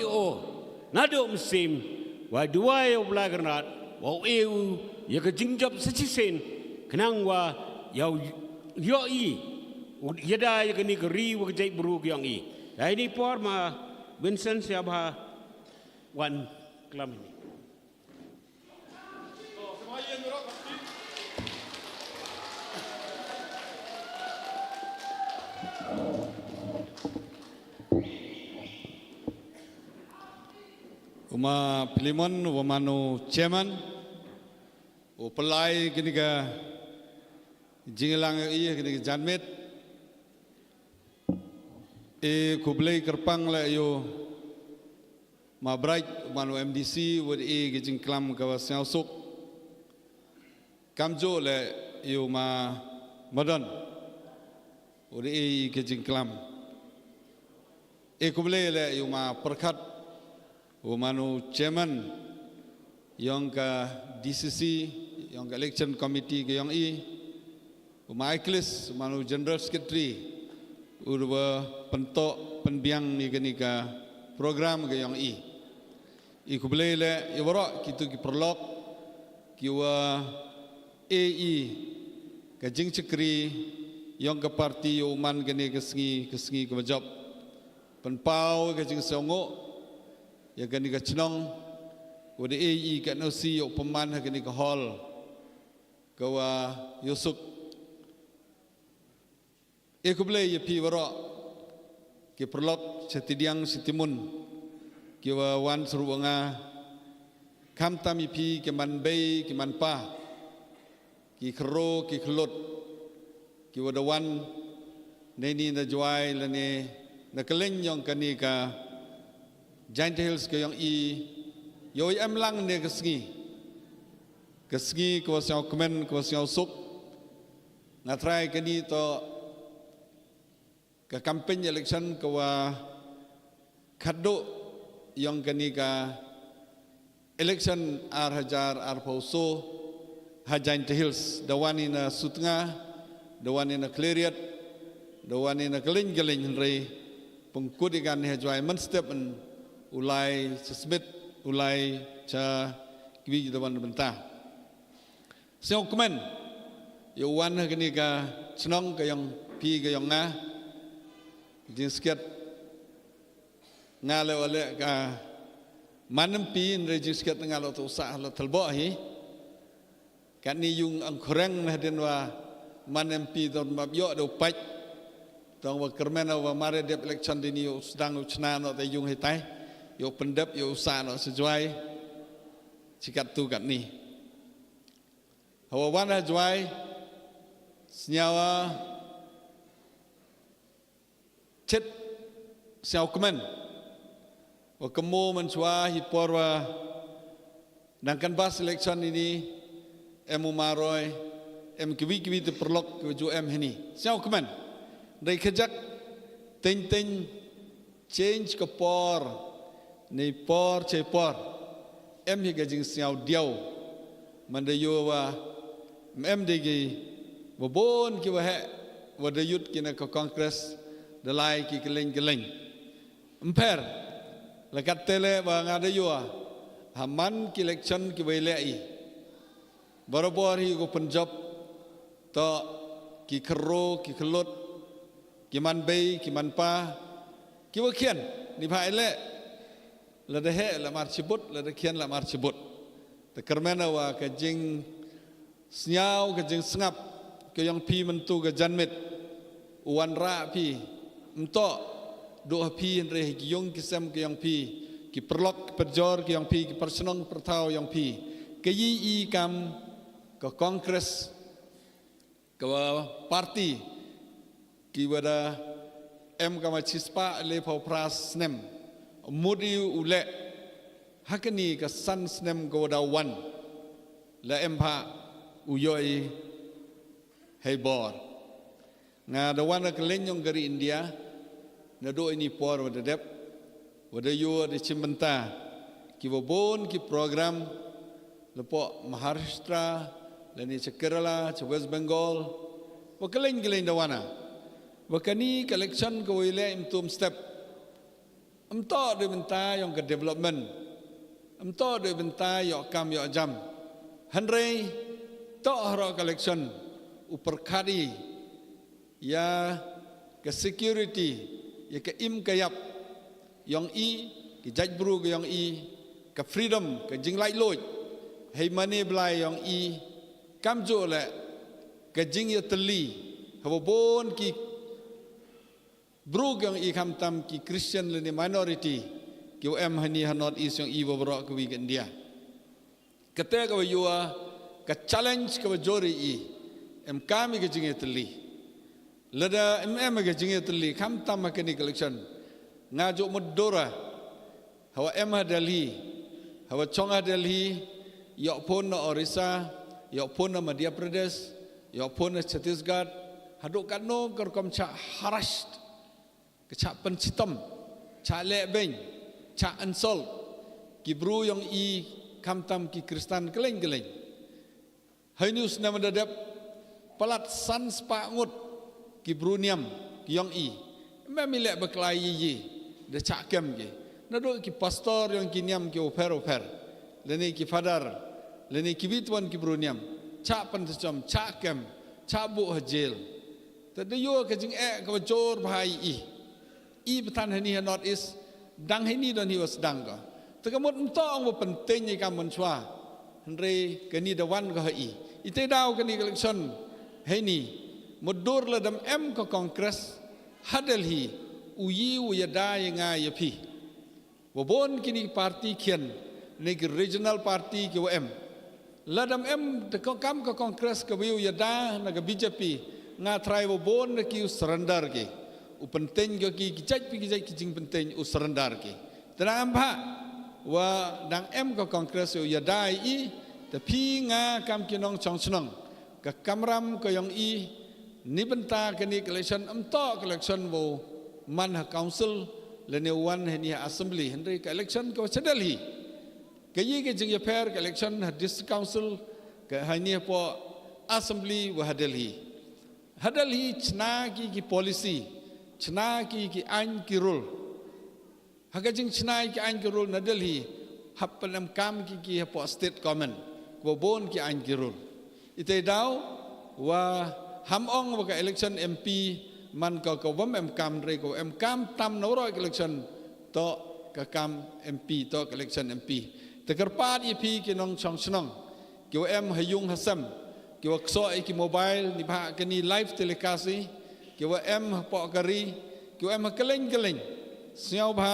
C: nado musim wa dua yo blagnat wa eu ya ke jingjap secisen kenang wa yo yada ya ke ni geri wa jai buru yang ini por ma Vincent siapa wan klam ini
F: Uma Pilimon, Wamano Chairman, Upalai Giniga Jingelang Giniga Janmet, Kublai Kerpang la yo Mabright, Manu MDC, would Gijing Klam Kawasang Sok, Kamjo la yo ma Modern, would Gijing Klam, Kublai la yo ma Perkat. Umanu chairman yang ke DCC yang ke election committee ke yang Umaiklis umanu general secretary urwa pentok penbiang ni ke program ke yang kubelai le iwara kitu ki perlok kiwa AE ke jing cekri yang ke parti uman ke ni kesengi ke majap penpau ke jing songo ya gani ka chnong wode AE ka no si yo paman ha gani ka hall kawa yusuk kuble ye pi wara ke perlok setidiang sitimun ke wa wan suruanga kam tami pi ke man bei ke man pa ki khro ki khlot ki wada wan neni na joai lane na keleng yong kani ka Jainti Hills ke yang yoi lang ne kesengi Kesegi ko siang komen ko siang suk ngatrai kini to ke kampanye election ko wa khaddo yang kini ka election ar hajar ar pauso hajain hills dawani na sutnga dawani na cleariat dawani na geling rei pengkudikan hajwai men step ulai sesbet ulai cha kiwi dawan bentah siang komen yo wan kini ka senong ka yang pi ka yang nga jinskiat ngale ole ka manam pi in jinskiat ngalo tu sa la talbo hi kan ni yung ang koreng na den wa manam pi don mab yo do pach tong wa kermena wa mare dep election dini yo sedang uchna no te yung hitai yo pendep yo sa no sejuai sikat tu kat ni hawa wan juai senyawa chet siau kemen wa kemo mencua hipor wa dangkan bas election ini emu maroi em kiwi te perlok ke em ini siau kemen dari kejak ting change ke por ni por che por em hi gajing siau diau mandayo wa em degi wabon ki wa he wadayut kina ke kongres dalai ki keleng emper lekat tele ba ngadayo haman ki election ki wailai barabor hi go punjab to ki kero ki kelot ki man bay ki man pa ki wa khian ni bhai le la de he la mar chibut la de khian la mar chibut te kermena wa ka jing snyau ka jing sngap ke yang pi mentu ke janmet uan ra pi ento do pi re ki yong ki sem ke yang pi ki perlok perjor ke yang pi ki persenong pertau yang pi ke yi kam ke kongres ke parti ki wada em kama chispa le pau pras nem mudi ule hakani ka san snem go da wan la em pha uyoi hei bor nga da wana keleng yang dari India na do ini por wada dep wada yo de chimbanta ki wabon ki program lepo Maharashtra lani Kerala West Bengal wa keleng da wana wa kani collection ko ile imtum step amto de benta yang ke development amto de benta yo kam yo jam hanrei to haro collection uperkadi ya ke security ya ke im kayap yang ki jajbru ke yang ke freedom ke jinglai loj hei mani blai yang kamjo le ke jing ya teli habon ki bru yang kam tam ki Christian le ni minority ki em hani hanot is yang bobro ke wi India kete ka yua ka challenge ka jori em kami ke jing ya teli lada em ke jing ya teli kam tam ka ni collection ngajo modora hawa em Delhi hawa chonga Delhi yok pun na Orissa yok pun na Madhya Pradesh yok pun na Chhattisgarh haduk kano kerkom cha Harasht ke cha Panchitam cha Lebeng cha Ansol ki bru yang kamtam ki Kristan keleng hainus nama dadap palat san spa ngut ki bru niam ki yang memilek beklai de cha kem ki naduk ki pastor yang ki niam ki oper leni ki fadar leni ki bitwan ki bru niam cha Panchitam cha kem cha bu hajel tadayo ke jing ka jor bhai betan hani not is dang hani don hi was dang ka tegamut entong bo penting ni kam menchua henre kani dawan ka ite daw kani election hani mudur la dam em ka kongres hadal hi uyi da nga yapi wabon kini parti kian ni regional party ki em la dam em te kam ka kongres ka wi da na ka BJP nga try wabon ki surrender ki upenting ki kijaj ki jing penting surrender ki tenang ba wa dang em ka kongres ya dai แต่พี่งากำกินองชองชนองกับกำรำก็ยองอีนิบันตากันนี่ election ต่อ election โวมันหา council และในวันเห็นยา assembly เห็นได้กับ election ก็เสด็จลีก็ยี่ก็จึงจะแพ้กับ election หา district council ก็ให้เนี่ยพอ assembly ว่าฮัดเดลีชนะกี่ policy ชนะกี่อันกี่ rule หากจึงชนะกี่อันกี่ rule นัดเดลีฮับเป็นกรรมกี่พอ state government ว่าบนกี่อันกี่ rule อิตาดาวว่าหำองว่ากับ election MP มันก็ว่าแอมกรรมเรียกว่าแอมกรรมตามนวร้อย election ต่อกับกรรม MP ต่อ election MP แต่กระปาด EP กี่น้องช่องชนองเกี่ยวแอมให้ยุ่งฮัสซัมเกี่ยวกับโซ่ไอ้กี่โมบายนี่พากันนี่ไลฟ์เทเลคาซีเกี่ยวกับแอมปอกการีเกี่ยวกับแอมกระเล่งเสียวพา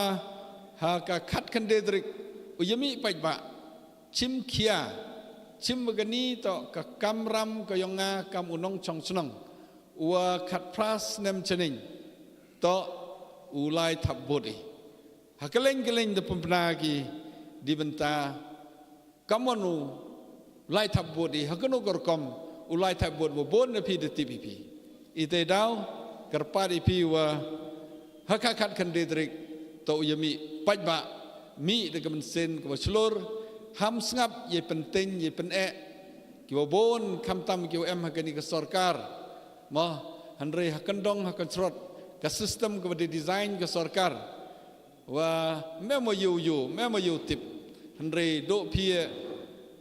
F: หากขัดคันเดดริกอุยมีไปบะชิมเขียชิมกันนี่ต่อกับกำรำก็ยองงากำอุนงชองชนงว่าขัดพระสเนมชนิงต่ออุไลทับบุตรหากกระเล่งเดปุ่มนากีdi benta kamanu lai thap bodi hakano korkom ulai thap bod bon na pi de tipipi ite daw karpadi pi wa hakakat kan dedrik to yami pajba mi de kamen sen ko slur ham sngap ye penting ye pen e ki bon kam tam ki em hakani ka sarkar ma hanre hakandong hakan srot ka system ko de design ka sarkar wa memo yu tip Henry do pia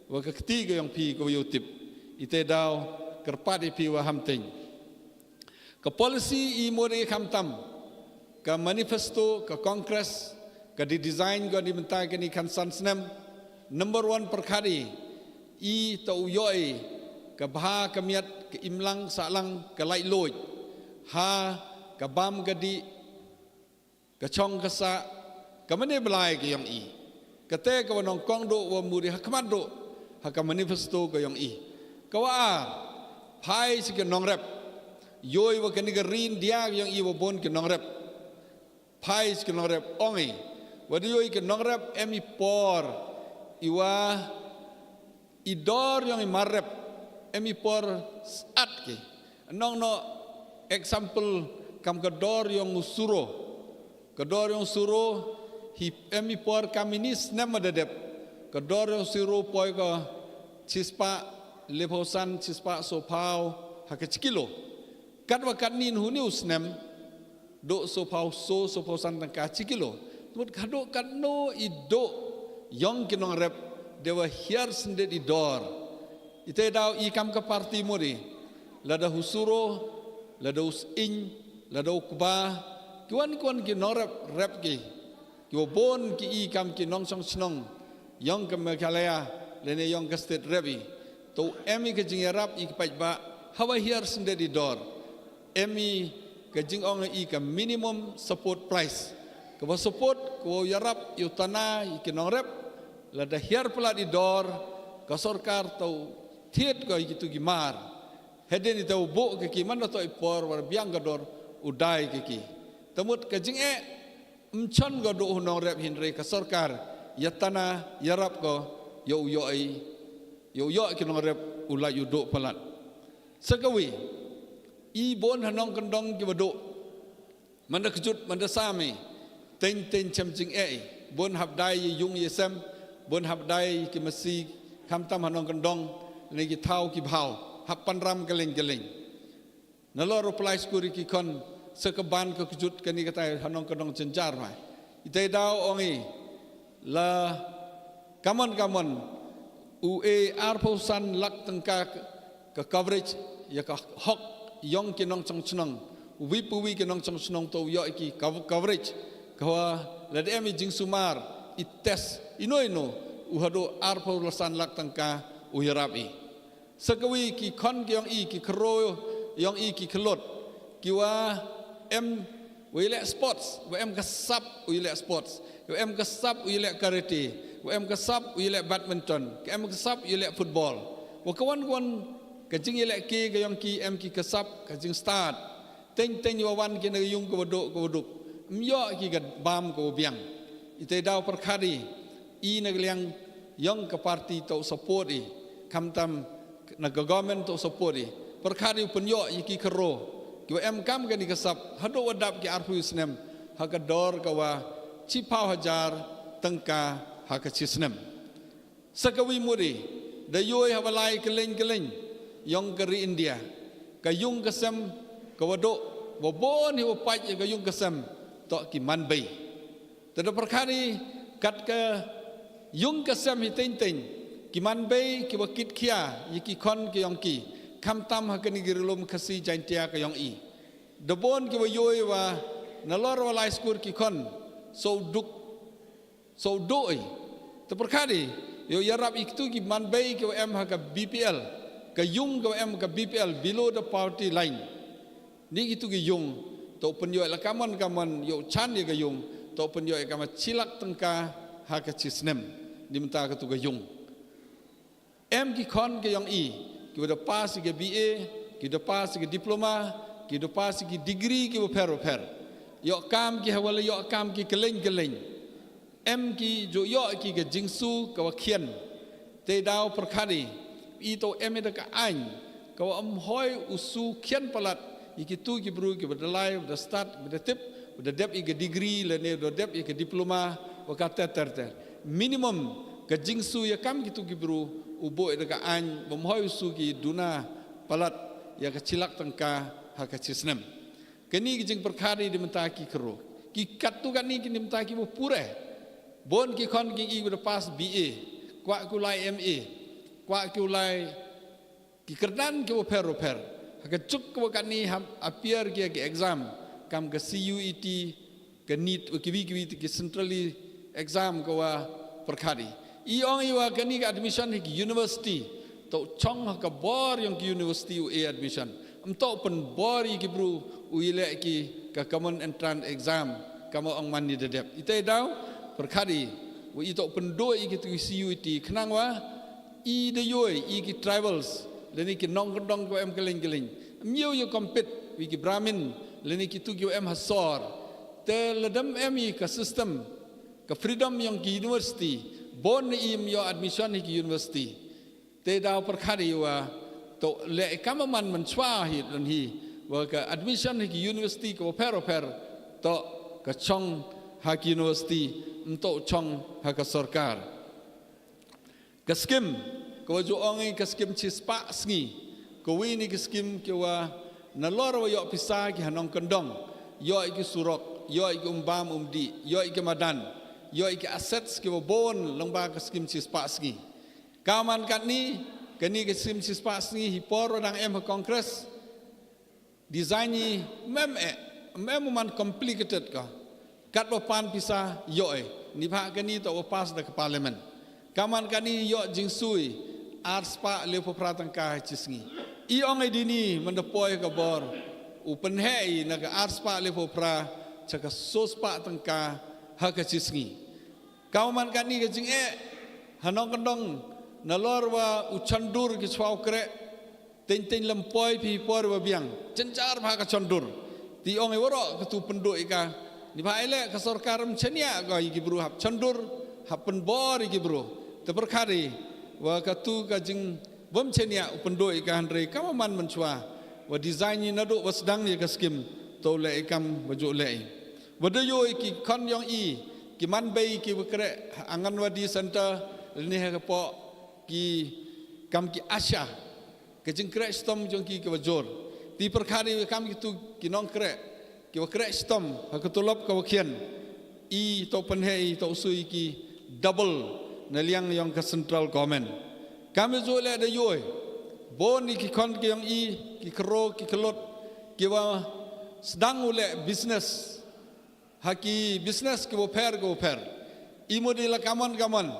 F: wa ketiga yang pi ko YouTube ite daw kerpati pi wa hamting ka policy I more kamtam ka manifesto ka congress ka di design go di mentai ka ni kan sansnem number 1 perkari I to uyoi ka bha ka miat ka imlang salang ka lai loj ha ka bam ka di ka chong ka sa ka mane blai ka yang I kata kawan nongkong do wa muri hakmat do haka manifesto ko yang I kawa pai si ke nongrep yoi wa kani garin dia yang I wa bon ke nongrep pai si ke nongrep ongi wa yoi ke nongrep emi por iwa idor yang I marrep emi por at ke nong no example kam kador yang suro hi emi por kaminis nama dedep kador siru poi ko cispa leposan cispa sopau hakachkilo kadwa kanin hunius nem do sopau soposan tangka chikilo tut kado kanno ido yong kinong rep dewa hiar sendet idor ite daw I kam ka parti mori lada husuro lada usin lada ukba kuan kinong rep ki Kyo bon ki I kam ki nong song snong yong kam kalaya lene yong ka state rebi to emi ka jing yarap I pa ba hawa here sinde di dor emi ka jing ong I ka minimum support price ka ba support ko yarap yu tana I ki nong rep la da here pula di dor ka sarkar to thiet ko I tu gi mar heden ita bo ka ki man to ipor war biang ka dor udai ki tamut ka jing Mchon go do hunong rep hinre ka sarkar yatana yarap ko yo kinong rep ula yu do palat sagawi I bon hanong kandong ki wado manda kejut manda sami ten chem jing bon habdai yung yesem bon habdai ki masi kam tam hanong kandong ne ki thau ki bhau hapan ram geleng nalor reply skuri ki kon sekeban ke kejut kani kata hanong kadong cencar mai ite daw ongi la kamon ue arposan lak tengka ke coverage ya ka hok yong kinong chong wipuwi kinong chong to yo ki coverage kawa la dem jing sumar ites ino uhado arposan lak tengka uyarabi sekawi ki kon yong I ki kro yong I ki kelot kiwa em wile sports wa em kasap wile sports wa em kasap wile karate wa em kasap wile badminton em kasap wile football wa kawan ka jing wile ki ga yong ki em ki kasap ka jing start teng wa wan ki na yung ko duk myo ki ga bam ko biang ite daw perkhadi I na liang yong ka party to support kamtam na government to support perkhari penyo iki kero kiwa kam kan ikasap hado wadap ki arpu snem hakador kawa cipau hajar tengka hakachisnem sakawi muri dayoy hawalai keleng yong keri India kayung kesem kawado wabon hiwa pai kayung kesem tok ki manbei tada perkhari kat ke yung kesem hiteng ki manbei ki wakit kia yiki kon ki yong ki kamtam hakani girilum kasi jantia ka yong i dobon ki wayoy wa nalor walai skur ki kon so doi te perkhari yo yarap iktu ki manbei ki em ha ka BPL ka yung ka em ka BPL below the poverty line ni gitu ki yung to penyo la kaman yo chan ye ka yung to penyo ka ma chilak tengka ha ka chisnem ni menta ka tu ka yung em ki kon ke yang i ki da pas ki BA ki da pas ki diploma ki da pas ki degree ki per yo kam ki hawala yo kam ki keleng em ki jo yo ki ke jingsu ka wa khien te dau perkhari i to em da ka an ka wa hoi usu khien palat iki tu ki bru ki badalai da start da tip da dep i ke degree le ne da dep i ke diploma wa ka ter minimum ka jingsu ya kam ki tu ki bru ubo da ka an bom hoi usu ki duna palat ya ka cilak tengka ha ka chisnem kini ki jing perkhari di menta ki kero ki kat tu kan ni ki menta ki bo pure bon ki kon ki i da pas BA kwa ku lai MA kwa ku lai ki kerdan ki bo per ka cuk ko kan ni appear ki exam kam ka CUET ka NEET ki centrally exam ko wa perkhari i ong i wa kan ni ka admission ki university to chong ka bor yang ki university u admission to pen bor ki bru u ile ki ka common entrance exam kamo ong man ni dedep ite daw perkhari u i to pen do i ki CUET khnang wa i de yoy i ki tribals leni ki nong dong ko em keleng miu yo compete wi ki brahmin leni ki tu ki em hasor te ledam em i ka system ka freedom yang ki university bon im yo admission ki university te daw perkhari wa to le kamaman man chwa hi dan hi wa ka admission ki university ko per to ka chong ha ki university to chong ha ka sarkar ka skim ko jo ongi ka skim chispa sngi ko wi ni ka skim ke wa na lor wa yo pisa ki hanong kendong yo ki surok yo ki umbam umdi yo ki madan yo ki assets ki bon longba ka skim chispa sngi kaman kat ni kani ka skim chispa sngi hi por dang em kongres design ni mem man complicated ka kat wa pan pisa yo ni pha kani to pas da parliament kaman kani yo jingsui ars pa le popratang ka chisngi i ong ai dini mandapoi ka bor upen hei na ka ars pa le popra chaka sos pa tangka ha ka chisngi kaman kani ka jing hanong kandong na lorwa uchandur ki chwau kre ten lempoi pi por wa biang cencar pha ka chandur ti ong ai woro ka tu penduk ka ni pha ele ka sarkaram chenia ga iki bru hap chandur hapen bor iki bru te perkhari wa ka tu ka jing bom chenia upendoi ka handre kamaman menchwa wa design ni nado wa sedang ni ka skim to le ikam waju le wa de yo ki kon yong i ki man bei ki kre anganwadi center ni ha po ki kam ki asha ke jing kre stom jong ki ke wajor ti perkhari kam ki tu ki nong kre ki wa kre stom ha ka tulop ka wa khian i to pen hei to sui ki double naliang yang ke central government kami zole ada yoy bon ki kon ki yang i ki kro ki kelot ki wa sedang ule business haki business ki wo per i model kaman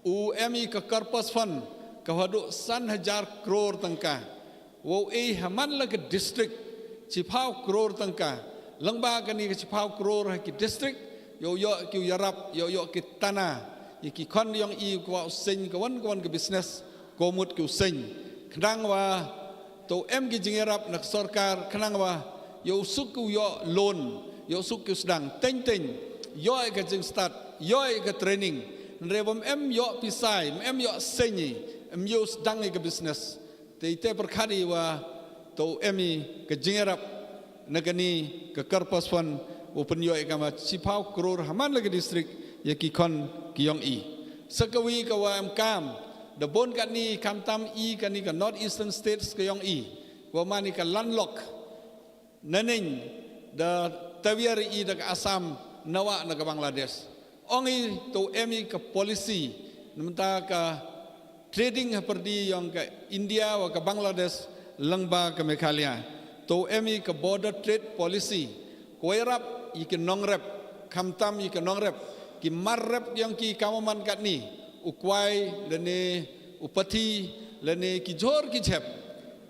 F: u mi ka corpus fund ka wadu 1,000 crore tangka wo haman la ke district chipau crore tangka langba kani ke chipau crore haki district yo ki yarap yo ki tanah iki kon yang i ko sen kawan ke business komut ke sen khnang wa to em ki jingerap nak sarkar khnang wa yo suk yo loan yo suk ke sedang ten yo ke jing start yo ke training rebom em yo pisai em yo sen miu sedang ke business te perkhari wa to emi ke jingerap negani ke kerpaswan open yo ekama cipau kror haman lagi distrik ya ki kon kiong i sekawi ka wa kam the bon kan ni kam tam i kan ni ka north eastern states kiong i wa mani ka landlock naning the tawiari i da Assam nawa na ka Bangladesh ongi to emi ka policy namta ka trading seperti yang ke India wa ke Bangladesh langba ke Meghalaya to emi ke border trade policy koirap ikan nongrep kamtam ikan nongrep ki marrep yang ki kamaman kat ni ukwai lene upati lene ki jor ki jep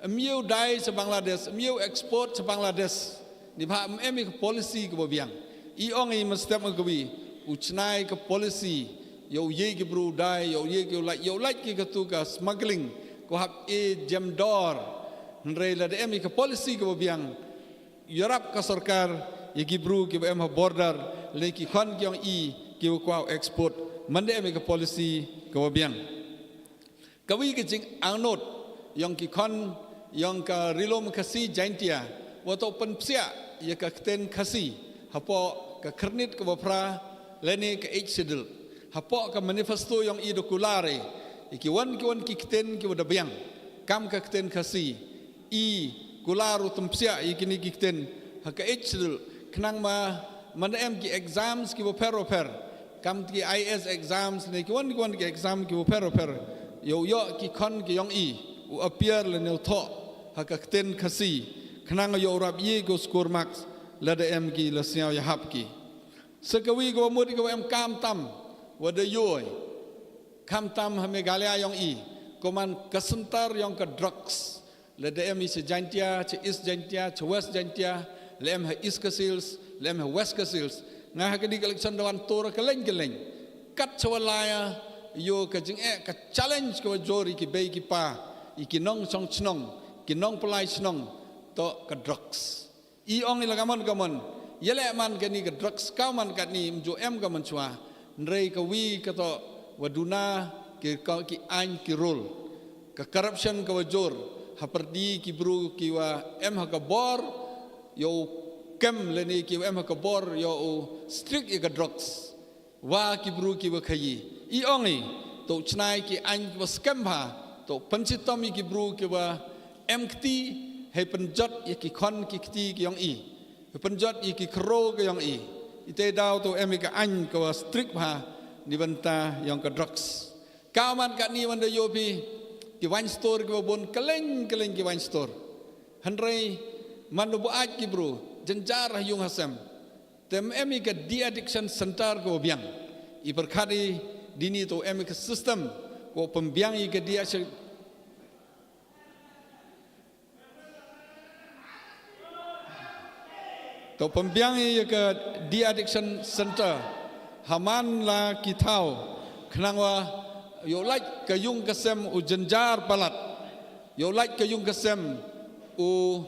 F: miu dai se Bangladesh miu export se Bangladesh ni ba emi ke policy ke bobiang I ong I mestap ke uchnai ke policy yo ye ki bru dai yo ye ki like ki tu ka smuggling ko hap jam door nre la de emi ke policy ke bobiang Europe ka sarkar ye ki bru ki em border le ki khon ki ong I ki ko export mande emi ke policy ke bobiang kawi ke jing angnot yang ki khon yang ka rilom khasi jaintia wato penpsia ye ka ten khasi hapo ka kernit ke bapra lene ke edel hapo ka manifesto yang I dokulare ki wan ki kten ki wadabiang kam ka kten khasi I kularu tempsia I kini ki kten ha ka edel knang ma man em ki exams ki per kam ki IS exams ne ki wan ki exam ki per yo ki khon ki yong I u appear le ne tho ha ka kten khasi knang yo rap ye go score marks la de em ki la siao ya hap ki sekawi go mudi go em kam tam wada yoy kam tam ha Meghalaya yong I koman kesentar yang ke drugs la de em is jantia che is jantia che west jantia le em ha is kasils le em ha west kasils nga ha di collection dawan tor keleng kat chawalaya yo ka jing ka challenge ko jori ki bei ki pa iki nong song chnong ki nong pelai chnong to ka drugs I ong ila kamon yele man ka ni ka drugs ka man ka ni mjo em ka man chwa nrei ka wi ka to waduna ki an ki role ka corruption ka wajor haperdi ki bru ki wa em ha ka bor yo kem le ni ki em ha ka bor yo strict ka drugs wa ki bru ki wa khayi I ong to chnai ki an wa scam ha to panchitom ki bru ki wa em kti hay penjot ki khon ki kti ki yong I penjot ki kro ki yong I ite daw to emi ka an ko strict ha ni banta yang ka drugs kaman ka ni wanda yopi ki wine store ki bon keleng ki wine store handrei manu bu aj ki bro jenjar yung hasam tem emi ka de addiction center ko biang I berkhadi dini to emi ka system ko pembiang I ka dia to pembiang I ke de addiction center haman la kitau knangwa yo like ka yung kasem u jenjar palat yo like ka yung kasem u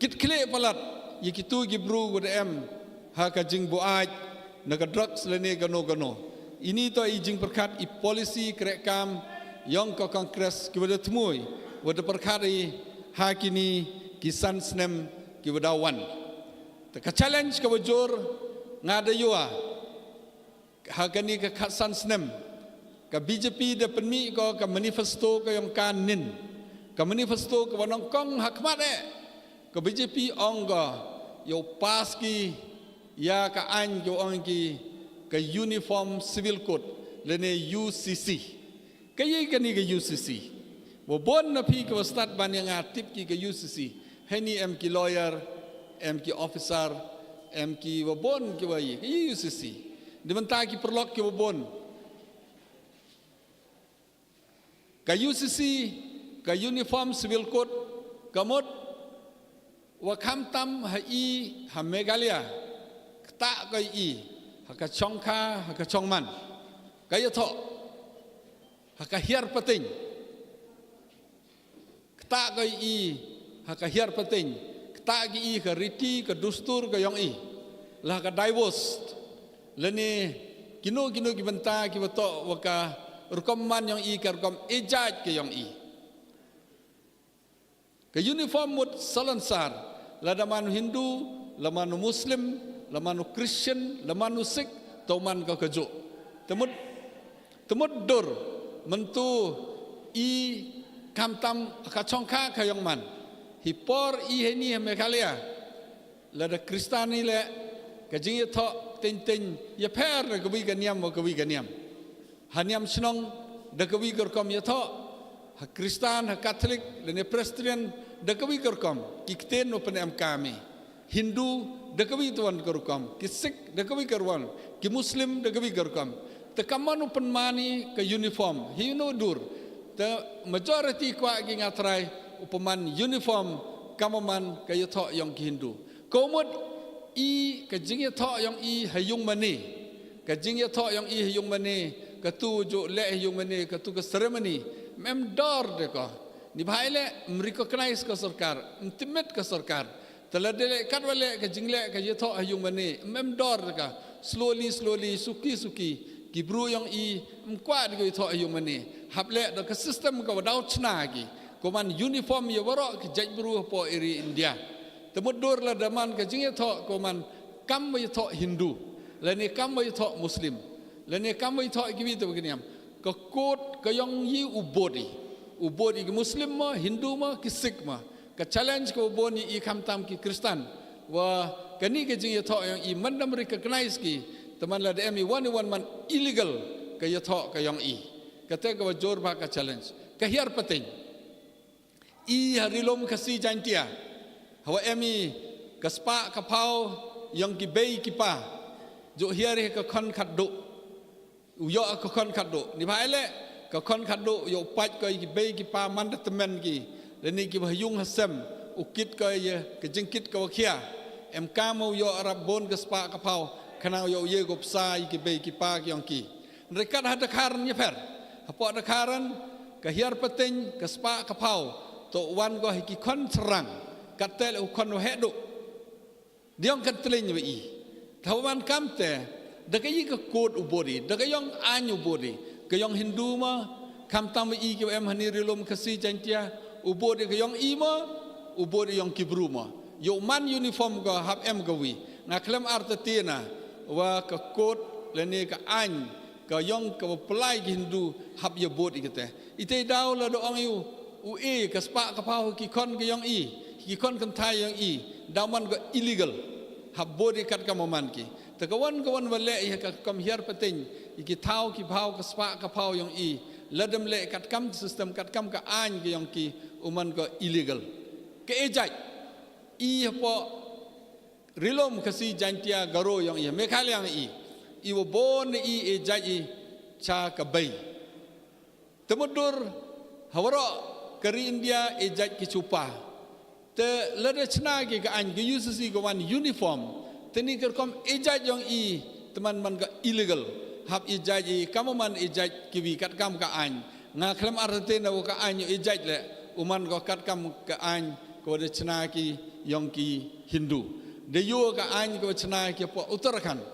F: kitkle palat yikitu gibru wad em ha ka jing bu aj na ka drugs lene gano ini to I jing perkat I policy krekam yang ka kongres ki wad tmui wad perkat I ha kini kisan snem ki wadawan ka challenge ka wajur ngada yua ha kani ka kisan snem ka BJP de penmi ko ka manifesto ka yang kanin ka manifesto ka wanong kong hakmat ka BJP ongga yo paski ya ka an yo ongki ka uniform civil code lene UCC kayi kani ka UCC bo bon na pi ka start ban yang atip ki ka UCC heni em ki lawyer em ki officer em ki bo bon ki wai ka UCC dimenta ki perlok ki bo bon ka UCC ka uniform civil code kamot wa khamtam ha I ha Meghalaya ta ka I ha ka chongkha ha ka chongman ka yatho ha ka hiar pating ta ka I ha ka hiar pating ta ki I ka riti ka dustur ka yong I la ka divorce lene kino ki benta ki wato wa ka rukom man yang i ke rukom ejaj ke yang i ke uniform mut salansar lada manu Hindu la manu Muslim la manu Christian la manu Sikh tau man ka kejo temut dur mentu i kamtam kacongka ka yang man hipor i heni mekalia lada Kristani le kajing tho tin ya per ka wi ganiam ka wi ganiam haniam snong da ka wi korkom ya tho ha Kristan ha Katolik le ne Presbyterian da ka wi korkom kikten no penem kami Hindu da ka wi tuan korkom ki Sikh da ka wi korwan ki Muslim da ka wi korkom te kamanu penmani ke uniform hi no dur te majority kwa gi ngatrai upaman uniform kamaman ke tho yang ki Hindu komut i ke jing tho yang i hayung mani ke jing tho yang i hayung mani ke tu jo le hayung mani ke tu ke ceremony mem dor de ko ni bhai le recognize ke sarkar intimate ke sarkar teladele kat wale ke jing le ke tho hayung mani mem dor de ka slowly suki gibru yang i mkwat ke tho hayung mani haple de ke system ke wadau chna gi koman uniform ye waro ke jajbru po iri India temudur la daman ke jing tho koman kam ye tho Hindu la ni kam ye tho Muslim la ni kam ye tho gibi to beginiam ke kot ke yang yi ubodi ke Muslim ma Hindu ma ki Sikh ma ke challenge ke uboni i kam tam ki Kristen wa kani ke jing tho yang i mandam recognize ki teman la de mi one man illegal ke ye tho ke yang i kata ke jor ba ka challenge ke hiar pating i harilom kasi jantia hawa emi kaspa kapau yang ki bei ki pa jo hiari ka khon khaddu uyo ka khon khaddu ni bhaile ka khon khaddu yo pach ko ki bei ki pa mandatemen ki leni ki bhayung hasam ukit ko ye ke jengkit ko khia em kamo yo rabon kaspa kapau kana yo ye go psai ki bei ki pa ki yang ki rekat hada karan ye fer hapo ada karan ka hiar peteng kaspa kapau to wan go ki khon serang katel ukon hedo diong katlenya i thawan kamte daga yi ka kod ubodi daga yong anyu bodi ke yong Hindu ma kamtam i ke em hani rilom kasi jantia ubodi ke yong i ma ubodi yong kibru ma yo man uniform go hab em go wi na klem artatina wa ka kod lene ka an ka yong ka pelai Hindu hab ye bodi kete ite daw la do ong yu u e ka spa ka pau ki kon ke yong i ki kon kan thai yang i daman go illegal habodi kat kamaman ki te kawan wale i ka kam hiar pating ki thau ki phau ka spa ka phau yang i ladam le kat kam system kat kam ka an ki yang ki uman go illegal ke ejai i po rilom kasi jantia garo yang i mekhal yang i wo bon i ejai i cha ka bai temudur hawara kari India ejai ki chupa te lada chna ke ka an ke UCC ko wan uniform teni ker kom ejaj yang i teman man ka illegal hab ejaj i kamaman ejaj kiwi kat kam ka an nga klam arte na ka an ejaj le uman ko kat kam ka an ko de chna ki yang ki Hindu de yo ka an ko chna ki po Uttarakhand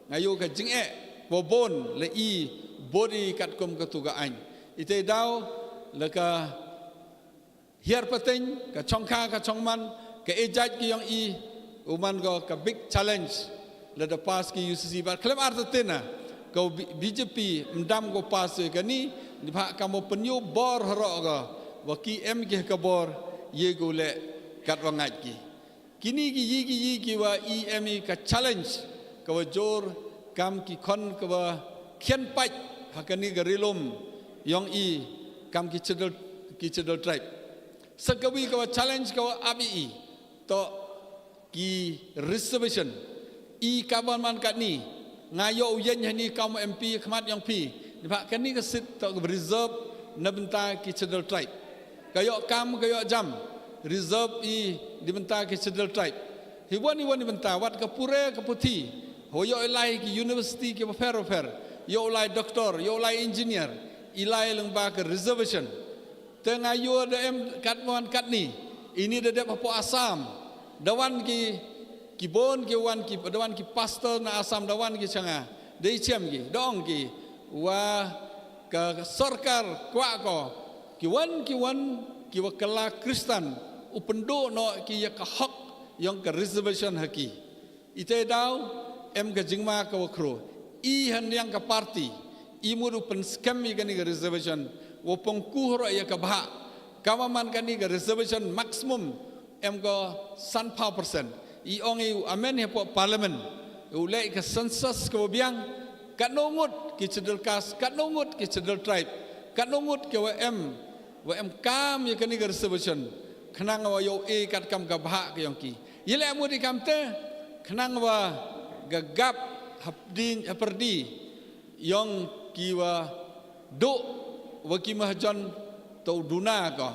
F: nga yo ka jing e wo bon le i body kat kom ka tu ka an ite daw le ka hiar pateng ka chongka ka chongman ka ejaj ki yang i uman go ka big challenge la da pas ki UCC ba klem artena ka BJP mdam go pas ka ni ba ka mo penyu bor haro ga wa ki em ki ka bor ye go le kat wa ngaj ki kini ki yi ki wa EME ka challenge ka wa jor kam ki khon ka wa khian pach ha ka ni ga rilom yang i kam ki chedal tribe sakawi kawa challenge kawa abi to ki reservation i kawan man kat ni ngayo uyen ni kaum MP khmat yang pi ni pak kan ni ka sit to reserve na benta ki chedal tribe kayo kam kayo jam reserve i di benta ki chedal tribe hiwan ni benta wat ka pure ka puthi hoyo ilai ki university ki fer yo ilai doktor yo ilai engineer ilai lengba ke reservation tengah yo ada em kat ni ini ada apa Asam dawan ki bon ki wan ki dawan ki pastor na Asam dawan ki changa dei chem ki dong ki wa ke sarkar kwa ko kiwan kiwa kala Kristen upendo no ki ya ka hak yang ke reservation haki ite daw em ke jingma ka wakro i han yang ka party i mudu pen scam i kani ke reservation wo pongku ro ya ka bha kamaman kani ke reservation maximum em ko 100% i ongi amen he po parliament ulai ke census ko biang kat nongut ki cedel kas kat nongut ki cedel tribe kat nongut ke wa em kam ya kani ke reservation khnang wa yo e kat kam ka bha ke yong ki yele amudi kam te khnang wa gagap haperdi yang kiwa do wa ki mahjon to duna ko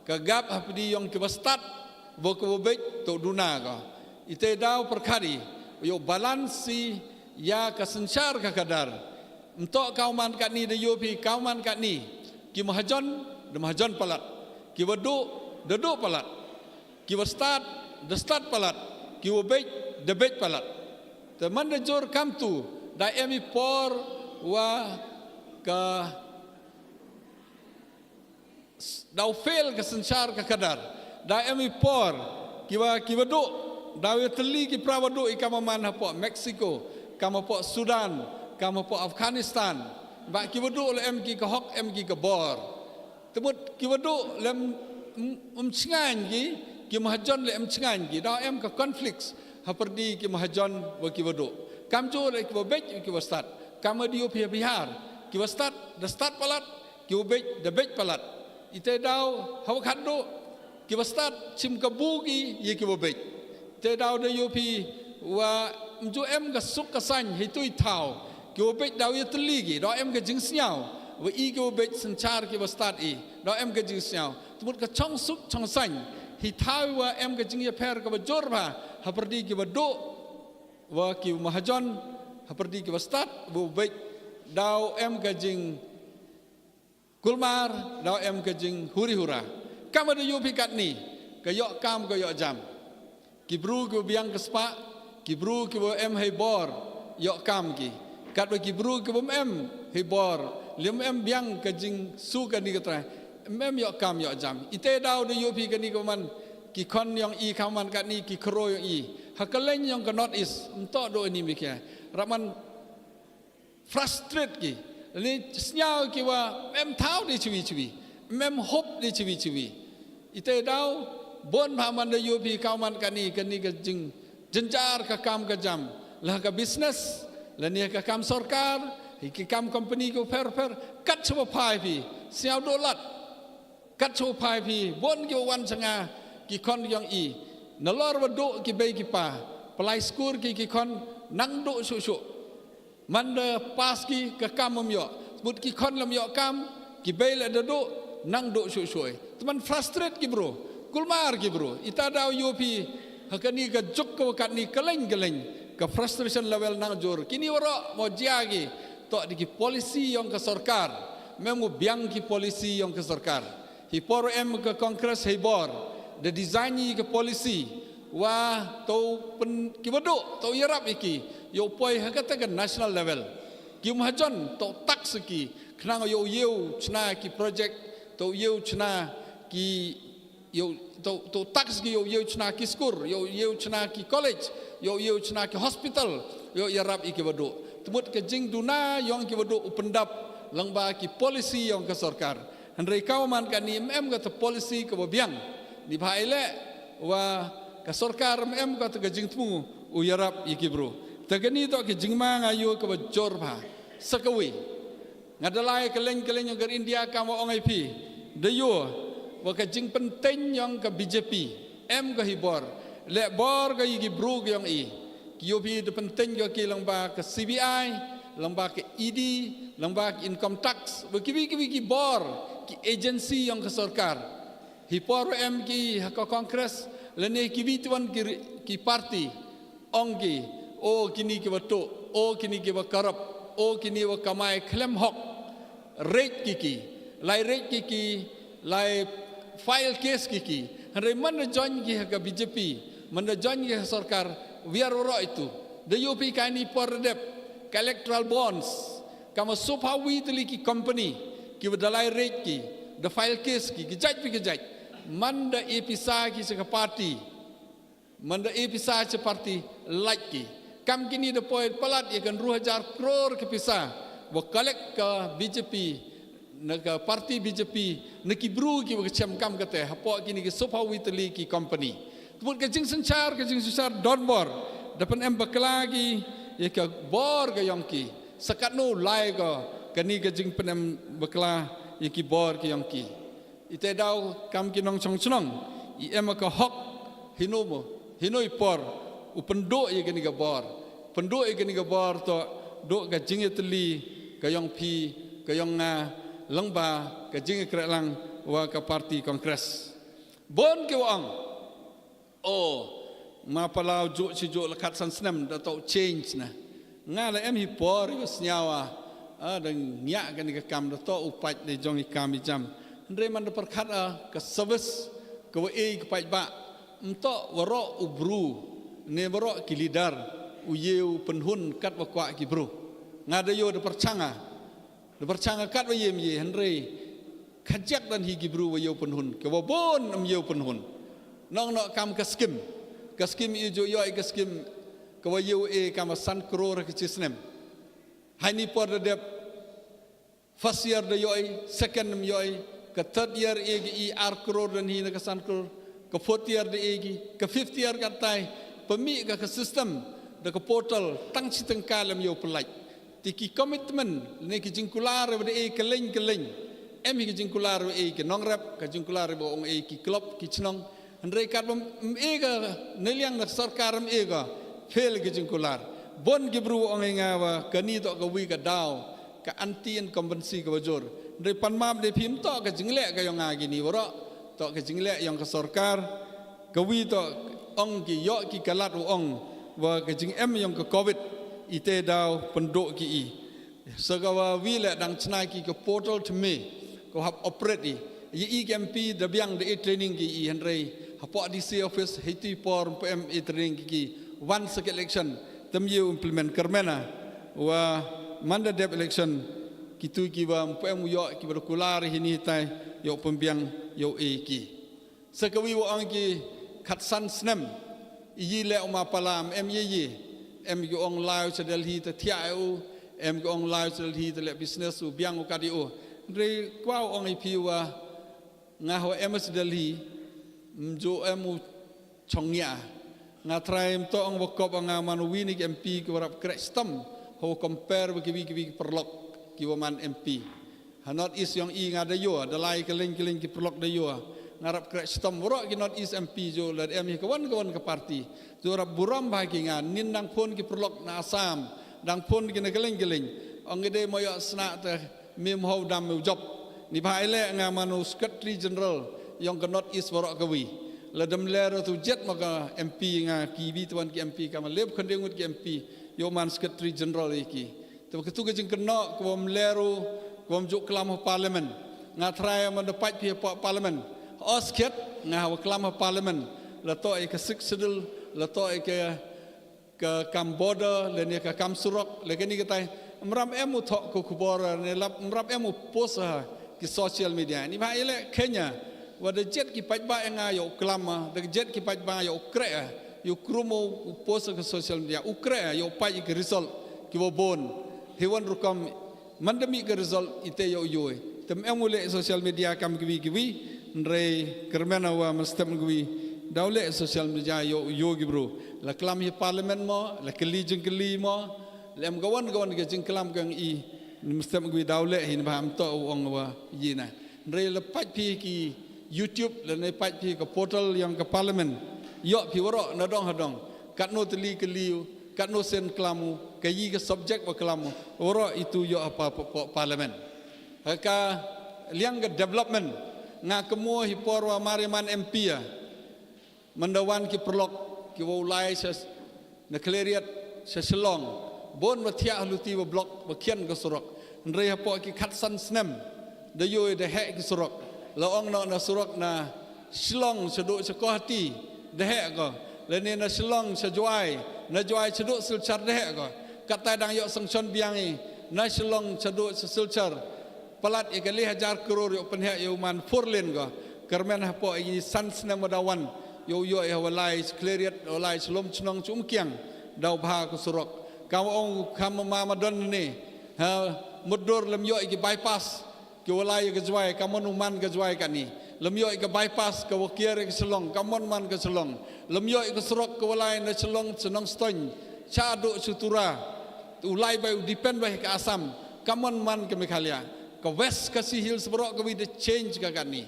F: gagap haperdi yang kiwa start wa ko bet to duna ko ite daw perkhari yo balansi ya kasensyar ka kadar entok kauman kat ni de yo pi kauman kat ni ki mahjon de mahjon palat kiwa do palat kiwa start the start palat kiwa bet the bet palat teman de jor kam tu da emi por wa ka dau fail ka sensar ka kadar da emi por kiwa do da we teli ki prawado ikama man po Mexico kama po Sudan kama po Afghanistan ba kiwa do le em ki ka hok em ki ka bor temut kiwa do lem chingan ki mahajon le em chingan ki da em ka conflicts haperdi ki mahajon wa ki wado kam jo le ki bet ki start kam dio pia bihar ki start the start palat ki bet the bet palat ite daw haw khando ki start chim ka bugi ye ki bet te daw de yo pi wa mjo em ka suk ka san hitui thau ki bet daw ye tli da em ka jing snyao wa i ki bet sanchar ki start i da em ka jing snyao tmut ka chong suk chong san hi thau wa em ka jing ye pher ka jor ba haperdi ki do wa ki mahajon haperdi ki start bu bet daw em ka jing kulmar daw em ka jing huri hura kam ada yo pikat ni ka yo kam ka yo jam ki bru ki biang ka spa ki bru ki bo em hay bor yo kam ki kat ki bru ki bo em hay bor lim em biang ka jing su ka ni ka tra em yo kam yo jam ite daw de yo pi ka ni ko man ki kon yang i kaman kat ni ki kro yang i hakalen yang ka not is entok do ni mikya raman frustrate ki ni snyau ki wa em thau di chiwi mem hop di chiwi ite daw bon phaman de yo pi kaman kat ni ka jing jenjar ka kam ka jam lah ka business la ni ka kam sarkar ki kam company ko per kat chwa phai pi siao dolat kat chwa phai pi bon ki wan changa ki kon yang i nalor wa do ki bei ki pa pelai skur ki kon nang do su man de pas ki ka kam myo but ki kon lam yo kam ki bei la do nang do su teman frustrate ki bro kulmar ki bro ita daw yo pi hakani ka jok ko kat ni keleng ka frustration level nang jor kini waro mo jiagi to di ki polisi yang ka sarkar memu biang ki polisi yang ka sarkar hi por em ka kongres hi bor the design ke polisi wa to pen ki wado to yarap iki yo poi hakata ke national level ki mahajon to tax ki khnang yo chna ki project to chna ki yo to tax ki yo chna ki skur yo chna ki college yo chna ki hospital yo yarap iki wado temut ke jing duna yang ki wado upendap langba ki polisi yang ke sarkar handrai kauman kan ni ka to polisi ke biang di baile wa ka sarkar em ka to jing tmu u yarap iki bro tagani to ke jingma ngayo ka jor ba sakawi ngadalai keleng yang ke India ka mo ongai pi de yo wa ka jing penting yang ka BJP em ka hibor le bor ka iki bro yang i ki yo pi de penting yo ki langba ka CBI langba ka ED langba ka income tax wa ki bor ki agency yang ka sarkar hipor em ki ka kongres lene ki bituan ki parti ongki o kini ki wato o kini ki wakarap o kini wa kamai klem hok rate ki lai file case ki hare man join ki ka BJP man join ki sarkar biar ro itu de yopi kani por dep electoral bonds kama sopawi tali ki company ki badalai rate ki the file case ki judge pi judge manda episa ki se party manda episa se party like ki kam kini the point palat ye kan 2000 crore ke pisa bo collect ka BJP naga parti BJP neki bru ki kecam kam kate hapo kini ki sopawi tali ki company tubut ke jing sanchar don bor dapat em bakla ki ye ka bor ka yong ki sakat no lai ka kani ke jing penem bakla ye ki bor ki yong ki ite dau kam ki nong chong chong i em ka hok hinomo hinoi por upendo ye kani ka bor pendo ye kani ka bor to do ka jing tali ka yong pi ka yong nga langba ka jing krelang wa ka parti kongres bon ke wang ma palau jo si jo lekat san senam da tau change na ngala em hi por yo snyawa dang nya kan ka kam da to upat de jong ikam i jam ndre man da perkhat ka service ka wa e ka pai ba mto waro ubru ne waro ki leader u yeu penhun kat wa kwa ki bro ngada yo da perchanga kat wa yem ye ndre khajak dan hi ki bro wa yeu penhun ka wa bon am yeu penhun nong no kam ka skim ijo yo ka skim ka wa yeu e kam san crore ka chisnem hani por de first year de yo second yo ka third year e ar crore dan hi na ka san crore ka fourth year de ka fifth year ka tai pemi ka system de ka portal tang chitang kalam yo pelai tiki commitment ne ki jingkular de keleng em ki jingkular ke nong rap ka jingkular bo ong ki club ki chnong Andrei kat bom ega neliang na sarkar ega fail ke jingkular bon gibru ongenga wa kani to ka wi ka daw ka anti and convensi ka bajor Andrei panmam de phim to ka jingle ka yong agi ni woro to ka jingle yong ka sarkar ka wi to ong ki yo ki kalat ong wa ka jing em yong ka covid ite daw pendok ki i sagawa wi le dang chnai ki ka portal to me ko hab operate i KMP dabiang de training ki i Andrei hapo DC office hiti por PM training ki one second election tamyu implement kermena wa manda dep election kitu ki wa PM yo ki berkular hini tai yo pembiang yo ki sakawi wa ang ki khatsan snem yi le ma palam em ye em yo ong live sa Delhi ta thiau em go ong live sa Delhi ta le business u biang ka di o re kwao ong ipi wa nga ho em sa Delhi mjo emu chongnya nga try to ang wakop ang manuwi ni MP ki warap krestam ho compare ki perlok ki waman MP hanot is yang i nga dayo dalai keling ki perlok dayo ngarap krestam woro ki not is MP jo lad em ki kawan ka parti jo rap buram ba ki nga nin nang pon ki perlok na Assam dang pon ki na keling ang ide moyo sna te mem ho dam job ni ba ile nga manu secretary general yang ke not is warok kawi ladam lero tu jet maka MP nga kibi tuan ki MP kama leb khendengut ki MP yo man secretary general iki tu ketu ke jing kena ko lero ko juk kelam parliament nga try man dapat pi parliament osket nga kelam parliament la to ke siksedul la to ke kam border le ne ke kam surok le ke ni ketai mram emu thok ko kubor ne lap mram emu post ki social media ni ba ile Kenya wada jet ki pajba nga yo klama de jet ki pajba yo kre yo krumo post ke social media ukre yo paj ki result ki bon hewan rukam mandami ke result ite yo yo tem emule social media kam ki ndre kermena wa mastam ki dawle social media yo gi bro la klam hi parliament mo la kli jing kli mo lem gawan ke jing klam kang i mastam ki dawle hin ba am to ong wa yina ndre la paj pi ki YouTube dan nepat pi ke portal yang ke parlimen yo pi woro na dong hadong kat no teli keliu kat no sen kelamu kayi ke subjek wa kelamu woro itu yo apa parlimen ka liang ke development nga kemo hi porwa mariman MP ya mendawan ki perlok ki wulai ses na kleriat seselong bon watia luti wa blok wa kian ke surok ndre hapo ki khatsan snem de yo de he ki surok laong na surok na silong seduk sekohati dehek ko lene na silong sejuai na juai seduk silchar dehek ko kata dang yok sengson biangi nasional ceduk sesulcar pelat ikali hajar krore yo penhak yo man 4 lane go kermen hapo ini sans na madawan yo ya walai cleariat walai selom chnong chumkiang dau bha ko surok kamu kam mamadon ni ha mudur lem yo iki bypass ke walai ke jwai kamu man ke jwai kan ni lem yo ke bypass ke wakier ke selong kamu man ke selong lem yo ke surok ke walai na selong chnong stoin chadu sutura ulai bai depend bai ke asam kamu man ke Meghalaya ke west ke si hills berok ke with the change ke kan ni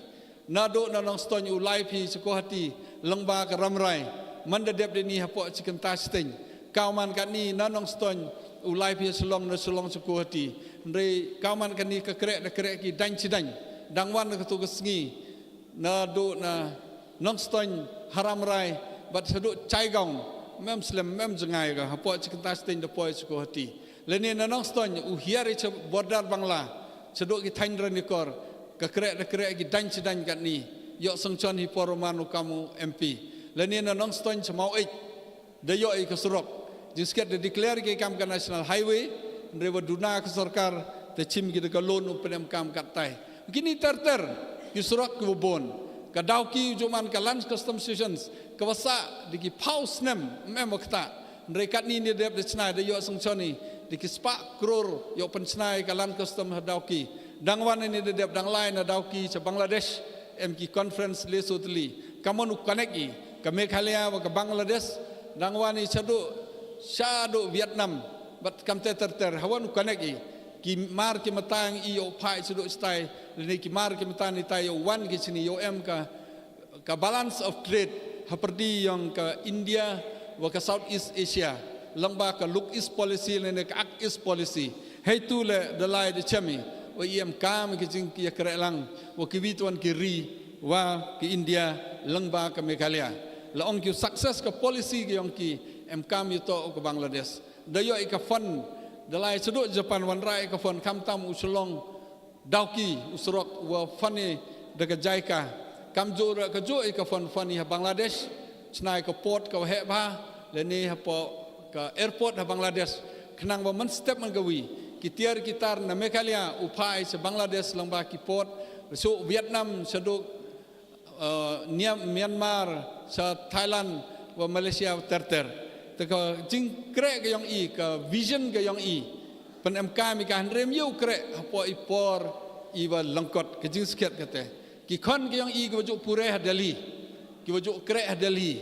F: nado nanong stoin ulai pi sekohati lengba ke ramrai mandadep ni hapo cikenta sting kauman kan ni nanong stoin ulai pi selong na selong sekohati ndre kauman kan ni ke krek ki dan cidang dangwan ke tu kesngi nado na nong stoin haramrai bat seduk caigong mem slem mem jengai ke hapo cikenta sting de poi sekohati leni nanong stoin uhiari border bangla seduk ki thain renikor ke krek ki dan cidang kan ni yok sengcon hi poromanu kamu MP leni nanong stoin semau de yo ke surok jisket de declare ke kam national highway ndre duna ke sarkar te chim ki de loan upem kam katai gini ter ki surok ke bon ka dauki juman ka land custom stations ke wasa de ki pause nem memokta ndre kat ni de de chnai de yo sengcon ni de ki spa kror yo penchnai ka land custom dauki dangwan ni de dang lain dauki se Bangladesh MK conference lesotli kamon connect ke Meghalaya ke Bangladesh dangwani shadu Vietnam bat kam ter hawan connect ki mar ki matang i yo pai chadu stai ni ki mar ki matang ni tai yo wan ki sini yo em ka balance of trade haperdi yang ke India wa ke Southeast Asia lamba ka look east policy ne ka act east policy hey tu le de lai de chemi wa em kam ki jing ki kre lang wa ki wituan ki ri wa ki India lengba ke Meghalaya la ong ki success ke policy ki ong ki em kam yuto ke Bangladesh dayo ka fund dalai seduk Japan wan rai ka fund kam tam usulong dauki usrok wa fani daga jaika kam jo ka jo ka fund fani ha Bangladesh snai ka port ka he ba le ni ha po ka airport ha Bangladesh kenang ba man step man gawi ki tiar kitar na Meghalaya upai se Bangladesh lengba ki port so Vietnam seduk Myanmar sa Thailand wa Malaysia ter teka jing krek ke yang i ke vision ke yang i pen MK mi kan rem yu krek apo ipor i wa lengkot ke jing sket kate ki khon ke yang i ke wajuk pure Delhi ki wajuk krek Delhi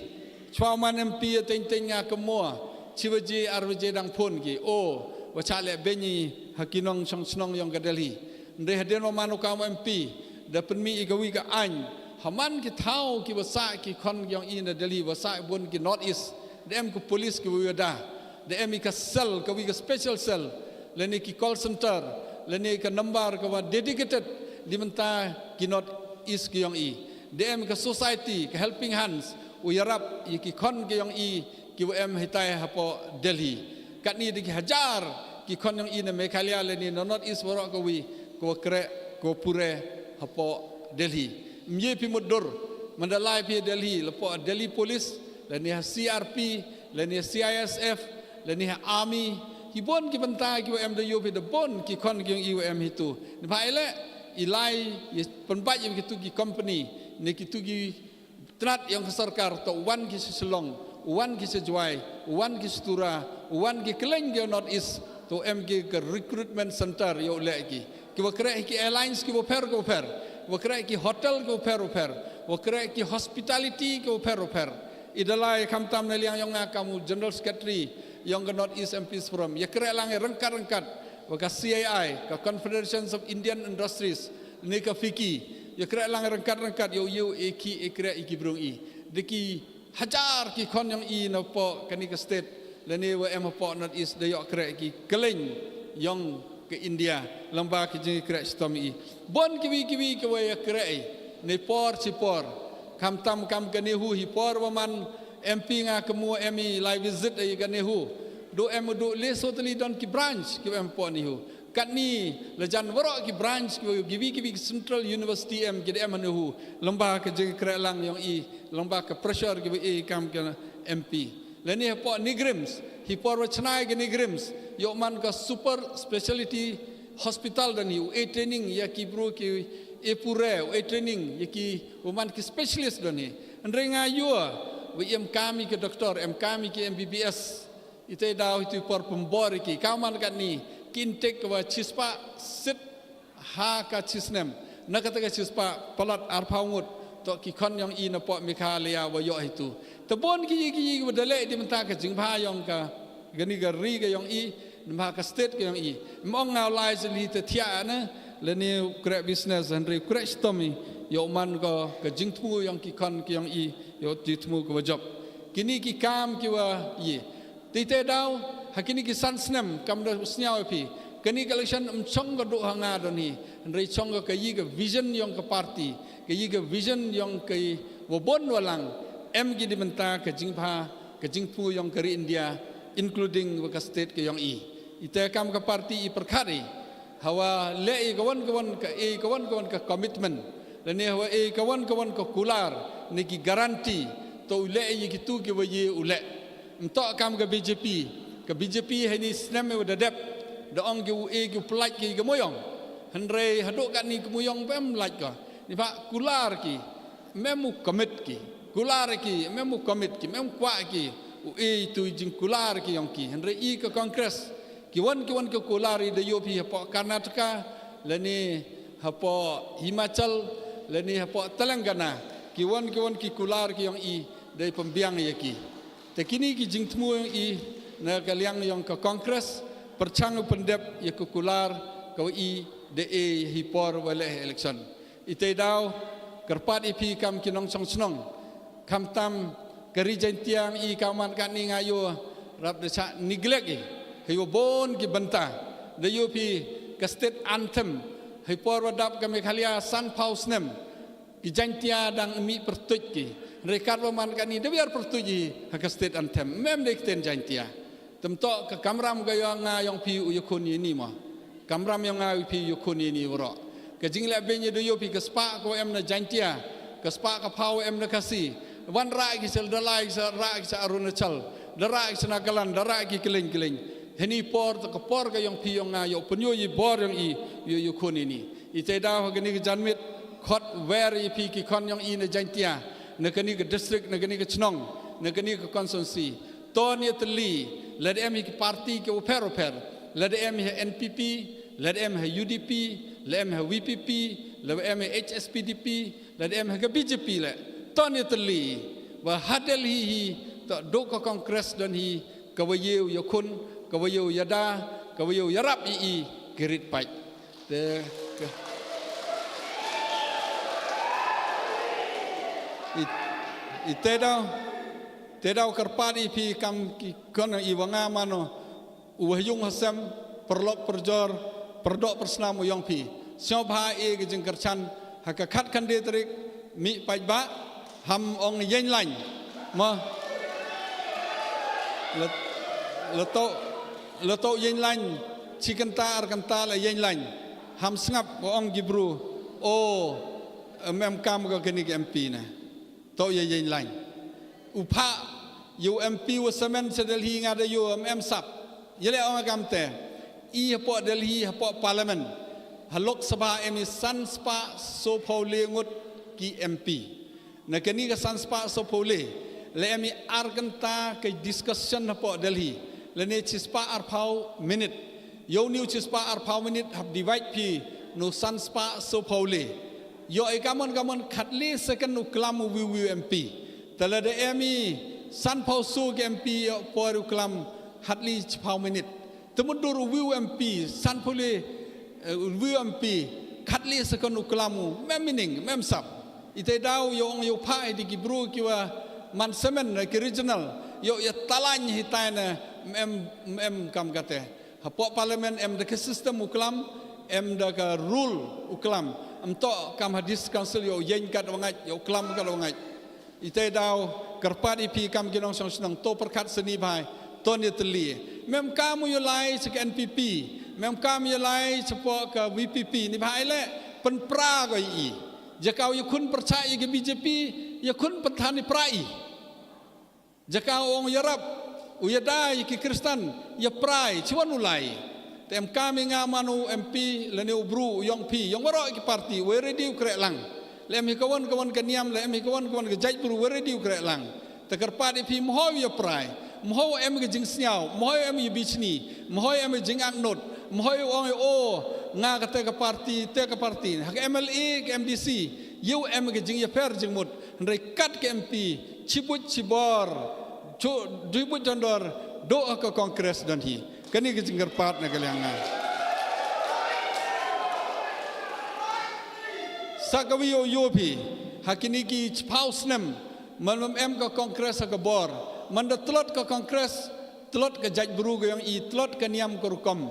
F: chwaman MP teng nga kemua chiwaji arwaje dang phun ki o wa chale benyi hakinong song yang ke Delhi ndre haden wa manu kam MP da pen mi i ke wi ka an haman ki thau ki wasa ki khon yang in Delhi wasa bun ki north east dem ko police ki wada dem ka cell ka wi ka special cell leni ki call center leni ka number ka wa dedicated di menta ki north east ki yang i dem ka society ka helping hands u yarap ki khon ki yang i ki em hitai hapo Delhi kat ni di hajar ki khon yang in Meghalaya leni north east wara ka wi ko kre ko pure hapo Delhi mye pi mudur mandalai pi Delhi lepo Delhi police leni CRP leni CISF leni army hibon ki bentai ki em de yo pi de bon ki kon ki UM itu ni baile ilai penbat yang kitu ki company ni kitu ki trat yang sarkar to wan ki selong wan ki sejwai wan ki setura wan ki keleng ki north east to MG ke recruitment center yo le ki wakre ki airlines ki per wakre ki hotel ko per wakre ki hospitality ko per idalai kam tam neliang yang kamu general secretary yang ke north east MPs forum ya kre lang rengkat waka CII ka Confederations of Indian Industries ni ka fiki ya kre lang rengkat yo eki ekre iki brung i deki hajar ki kon yang i na po kani ka state leni wa em po north east de yo kre ki keleng yang ke India lamba ke jeng kre stomi bon kiwi ke wa kre ne por sipor kam tam kam ke nehu hi por waman MP nga kemu emi live visit ai ke nehu do em do lesotli don ki branch ki em po nehu kat ni lejan waro ki branch kiwi Central University em ke em nehu lamba ke jeng kre lang yang i lamba ke pressure ki kam ke MP leni po nigrims hipor wachnai gini grims yo man ka super specialty hospital dan yu training ya ki bro ki pure training ya ki man ki specialist dan ni andre ngayo we kami ke doktor kami ke MBBS ite daw itu por pembor ki kaman kat ni kintek wa chispa sit ha ka chisnem nakata ka chispa palat arpaungut to ki kon yang i na po mikha lia wa yo itu tebon ki wadale di menta ka jingpha yang ka gani ga ri ga yang i mha ka state ka yang i mong ngau lai zeli te thia na le ni kre business and re kre stomi yo man ka jingtmu yang ki kon ki yang i yo jitmu ka job kini ki kam ki wa i ti te daw hakini ki sansnem kam da snyau pi kini election chong ga do hanga doni re chong ga yi ga vision yang ka party ke yi ga vision yang ke wabon walang gi dimenta ke jingpu yang ke India including ka state ke yang i ite kam ka party i perkhari hawa le kawan ka commitment le hawa kawan ka kular ni ki garanti to le yi kitu ke waye ule mto kam ka BJP hani snam wa dadap da ong ge plak ki ga moyong hanre haduk kat ni ke moyong pem laj ka ni pak kular ki memu commit ki kular ki memu commit ki mem kwa ki tu jing kular ki yang ki henre i ke kongres ki wan ke kular i de yo pi hapo Karnataka lani hapo Himachal lani hapo Telangana ki wan ki kular ki yang i de pembiang ya ki te kini ki jing temu yang i na kaliang yang ke kongres perchang pendep ya ke kular ka i de hipor wale election ite daw kerpat ipi kam kinong song snong kam tam kerijen tiang i kaman kan ni ngayo rap de sa neglect heyo bon ki banta de yo pi ka state anthem hipor wadap ka mekhalia san paus nem ki jantia dang mi pertuj ki rekat man kan ni de biar pertuji ka state anthem mem de ten jantia temto ka kamram ga yang pi uyukun ni ma kamram yang ngawi pi uyukun ni woro ke jingla benye do yopi ke spa ko em na jantia ke spa ka pau em na kasi wan ra ki sel dalai sa ra ki sa arunachal dara ki na galan dara ki keling heni por to ko por ga yang pi yang ngayo penyo yi bor yang i yo khoni ni ite da ho gani ke janmit khot wer i pi ki kon yang i na jantia na kani ke district na kani ke chnong na kani ke constituency to ni tli lad em ki party ke oper lad em NPP lad em UDP lem ha VPP lem HSPDP lem ha BJP le ton itali wa hadel hi to do ko kongres dan hi kawayu yakun kawayu yada kawayu yarap i gerit pai te te daw karpadi pi kam ki kon i wanga mano uhyung hasam perlok perjor perdok persnamu yang pi siapa ke jengkercan hak kat kan dia terik mi pajba ham ong yen lain ma leto yen lain cikentar kanta la yen lain ham sngap ong gibru mem kam ga kini MP na to yen lain upa yu MP wasamen sedelhi ngada yu sap yele ong kamte i hapo Delhi hapo parliament halok sabha emi sanspa so pole ngut ki MP na kani ka sanspa so pole le emi arganta ke discussion hapo Delhi le ne chispa arpau minute yo new chispa arpau minute have divide pi no sanspa so pole yo e kamon khatli second no klam wi MP tala de emi san pau so ke MP por klam hatli chpau minute temundur wiu MP san pole wiu MP khatli sekonu kelamu memining memsap ite daw yo pai di gibru kiwa man semen ke regional yo ya talany hitana mem kam kate hapo parliament em de system uklam em de ka rule uklam amto kam hadis council yo yen kat wangat yo klam kat wangat ite daw karpat ipi kam ginong song senang to perkat seni bai ton yetli mem kamu yo lai sek NPP mem kam yo lai sepo ke VPP ni bai le pen pra go i jakau yo kun percaya ke BJP yo kun pentani prai jakau ong yarap uya dai ki Kristen ya prai chuan ulai tem kami ngamanu MP lene ubru yong pi yong waro ki parti we ready krek lang lem hi kawan ke niam lem hi kawan ke jaj bru we ready krek lang takar padi pi moho ya prai moho em ke jing sniao moho em ya bichni moho em jing ang not moho ong o nga ka te ka parti hak MLA ke MDC yu em ke jing ya per jing mut ndai kat ke MP cibut cibor duibut jondor do ke kongres dan hi kani ke jing part na kalianga sakawiyo yopi hakini ki pausnem manam em ke kongres ke bor manda telot ke kongres telot ke jaj bru yang I telot ke niam ke rukom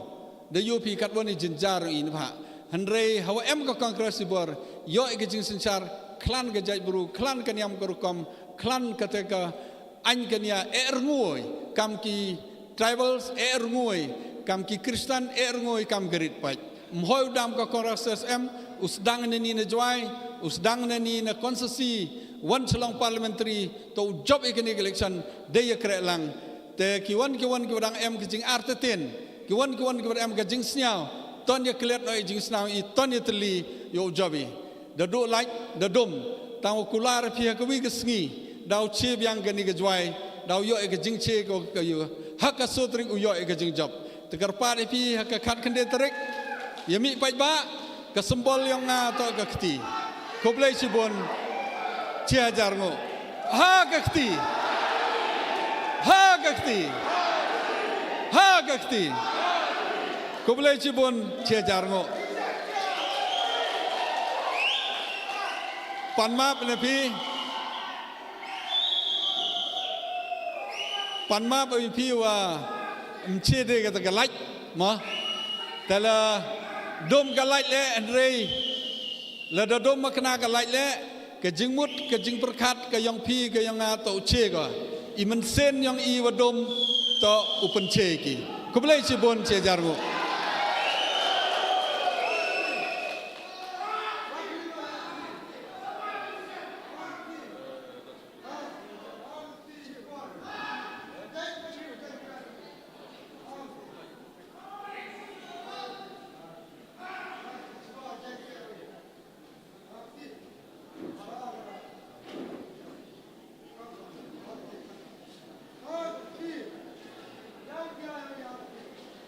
F: de yopi katwani jinjar in pha handre hawa em ke kongres bor yo ke jing sencar klan ke jaj bru klan ke niam ke rukom klan ke te ke an ke nia ngoi kam ki tribals ngoi kam ki Kristen ngoi kam gerit pai mhoi dam ke kongres em usdang ne ni na jwai usdang ne ni na konsesi wan chelong parliamentary to job economic election de ye krek lang te kiwan dang em ke jing arteten kiwan em ke jing sniao ton ye klet no jing sniao I ton ye teli yo jobi the do like the dom tang kular pia ke wi ke sngi dau che byang ke ni ke jwai dau yo ke jing che ko ke yo hak ka sotring u yo ke jing job te karpa de pi hak ka khat kende trek ye mi pai ba ke sembol yang nga to ke kti ko blai sibon chia jarngo ha gakti ko boleh cibun chia jarngo panmap nepi panmap pi wa mche de kata galaj ma tala dom galaj le andre la dom makna galaj le ke jing mut ke jing perkat ke yang pi ke yang atau che ko I men sen yang I wadom to upen che ki ko boleh cibon che jargo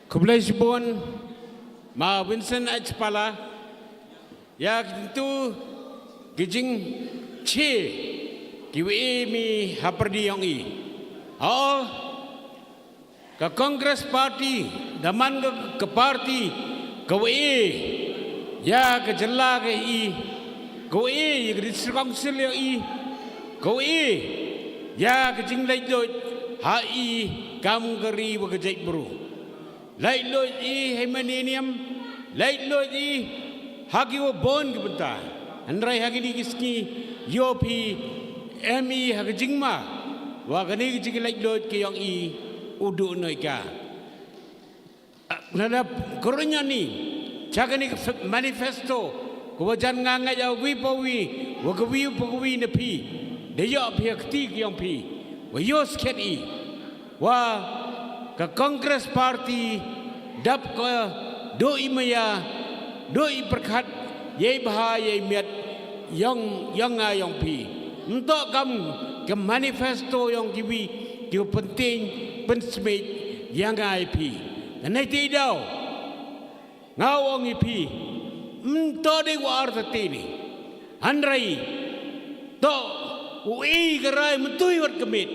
C: Kublai Sibon ma Vincent Achpala ya tentu gijing che kiwi mi haperdi yang I ke Kongres Parti daman ke parti kiwi ya ke jela ke I kiwi ke District Council yang I kiwi ya ke jing lai doi I kam geri wa ke jai buru Light load Himalenium, light load hagi wo bon ke benta. Andrai hagi di kiski yopi ME hagi jingma. Wa gani jing light load ke yang I udu noika. Nada kornya ni. Cakani manifesto. Ko jan nganga ya wi pawi, wa wi nepi. Deya pi akti ke yang pi. Wa yos ket I. Wa ke Kongres Parti dap ke doi maya doi perkat ye bah ye miat yang pi untuk kam ke manifesto yang kiwi kiu penting pensmit yang pi dan nanti dau ngawang pi untuk de war tetini andrai to ui gerai mentui wat kemit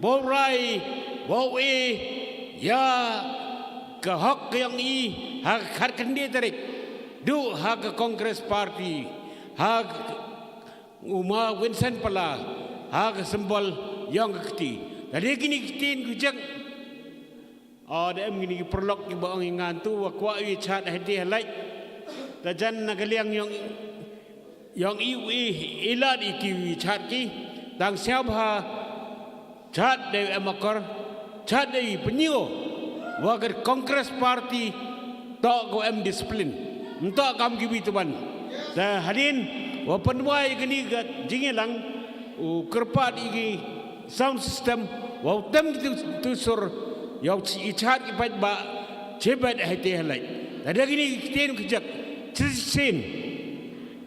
C: borai bawe ya ke hak yang I hak harkandi tarik du hak ke Kongres Parti hak uma Vincent pala hak sembol yang keti jadi kini kitin kujang ada gini perlok ni baang ngantu wakwa wi chat hadi halai tajan nagaliang yang ilat iki chat ki tang siapa chat de amakor chat de penyo wagar Kongres Parti tak ko disiplin untuk kam gibi tuan dah hadin wapan wai kini gat jingelang kerpat iki sound system wa tem tu sur yang ichat kipat ba cebat hati halai ada gini kiten kejak cisin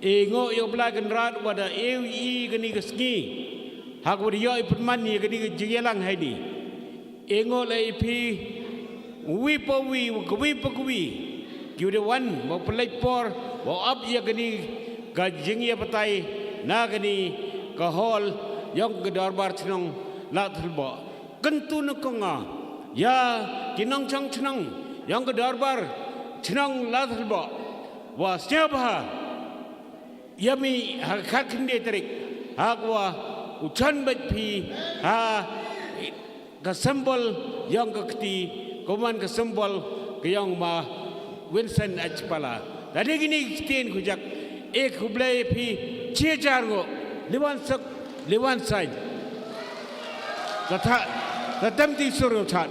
C: ngo yo belagan rat wada ewi gini kesgi hak wadi yo iperman ni gini jelang hai ni ngo lai pi wi pawi you the one mau pelai por mau up ya gini ga jingya patai na gini ka hall yang ke darbar chnong la thulbo kentu nukonga ya kinong chang chnong yang ke darbar chnong la thulbo wa siapa yami hak khinde tarik hakwa uchan bat phi ha ka symbol yang ke kti koman ke symbol ke yang ma Winston Achpala. Tadi gini kiten kujak ek hublai phi chejar go liwan side. Tata tatam ti suru chat.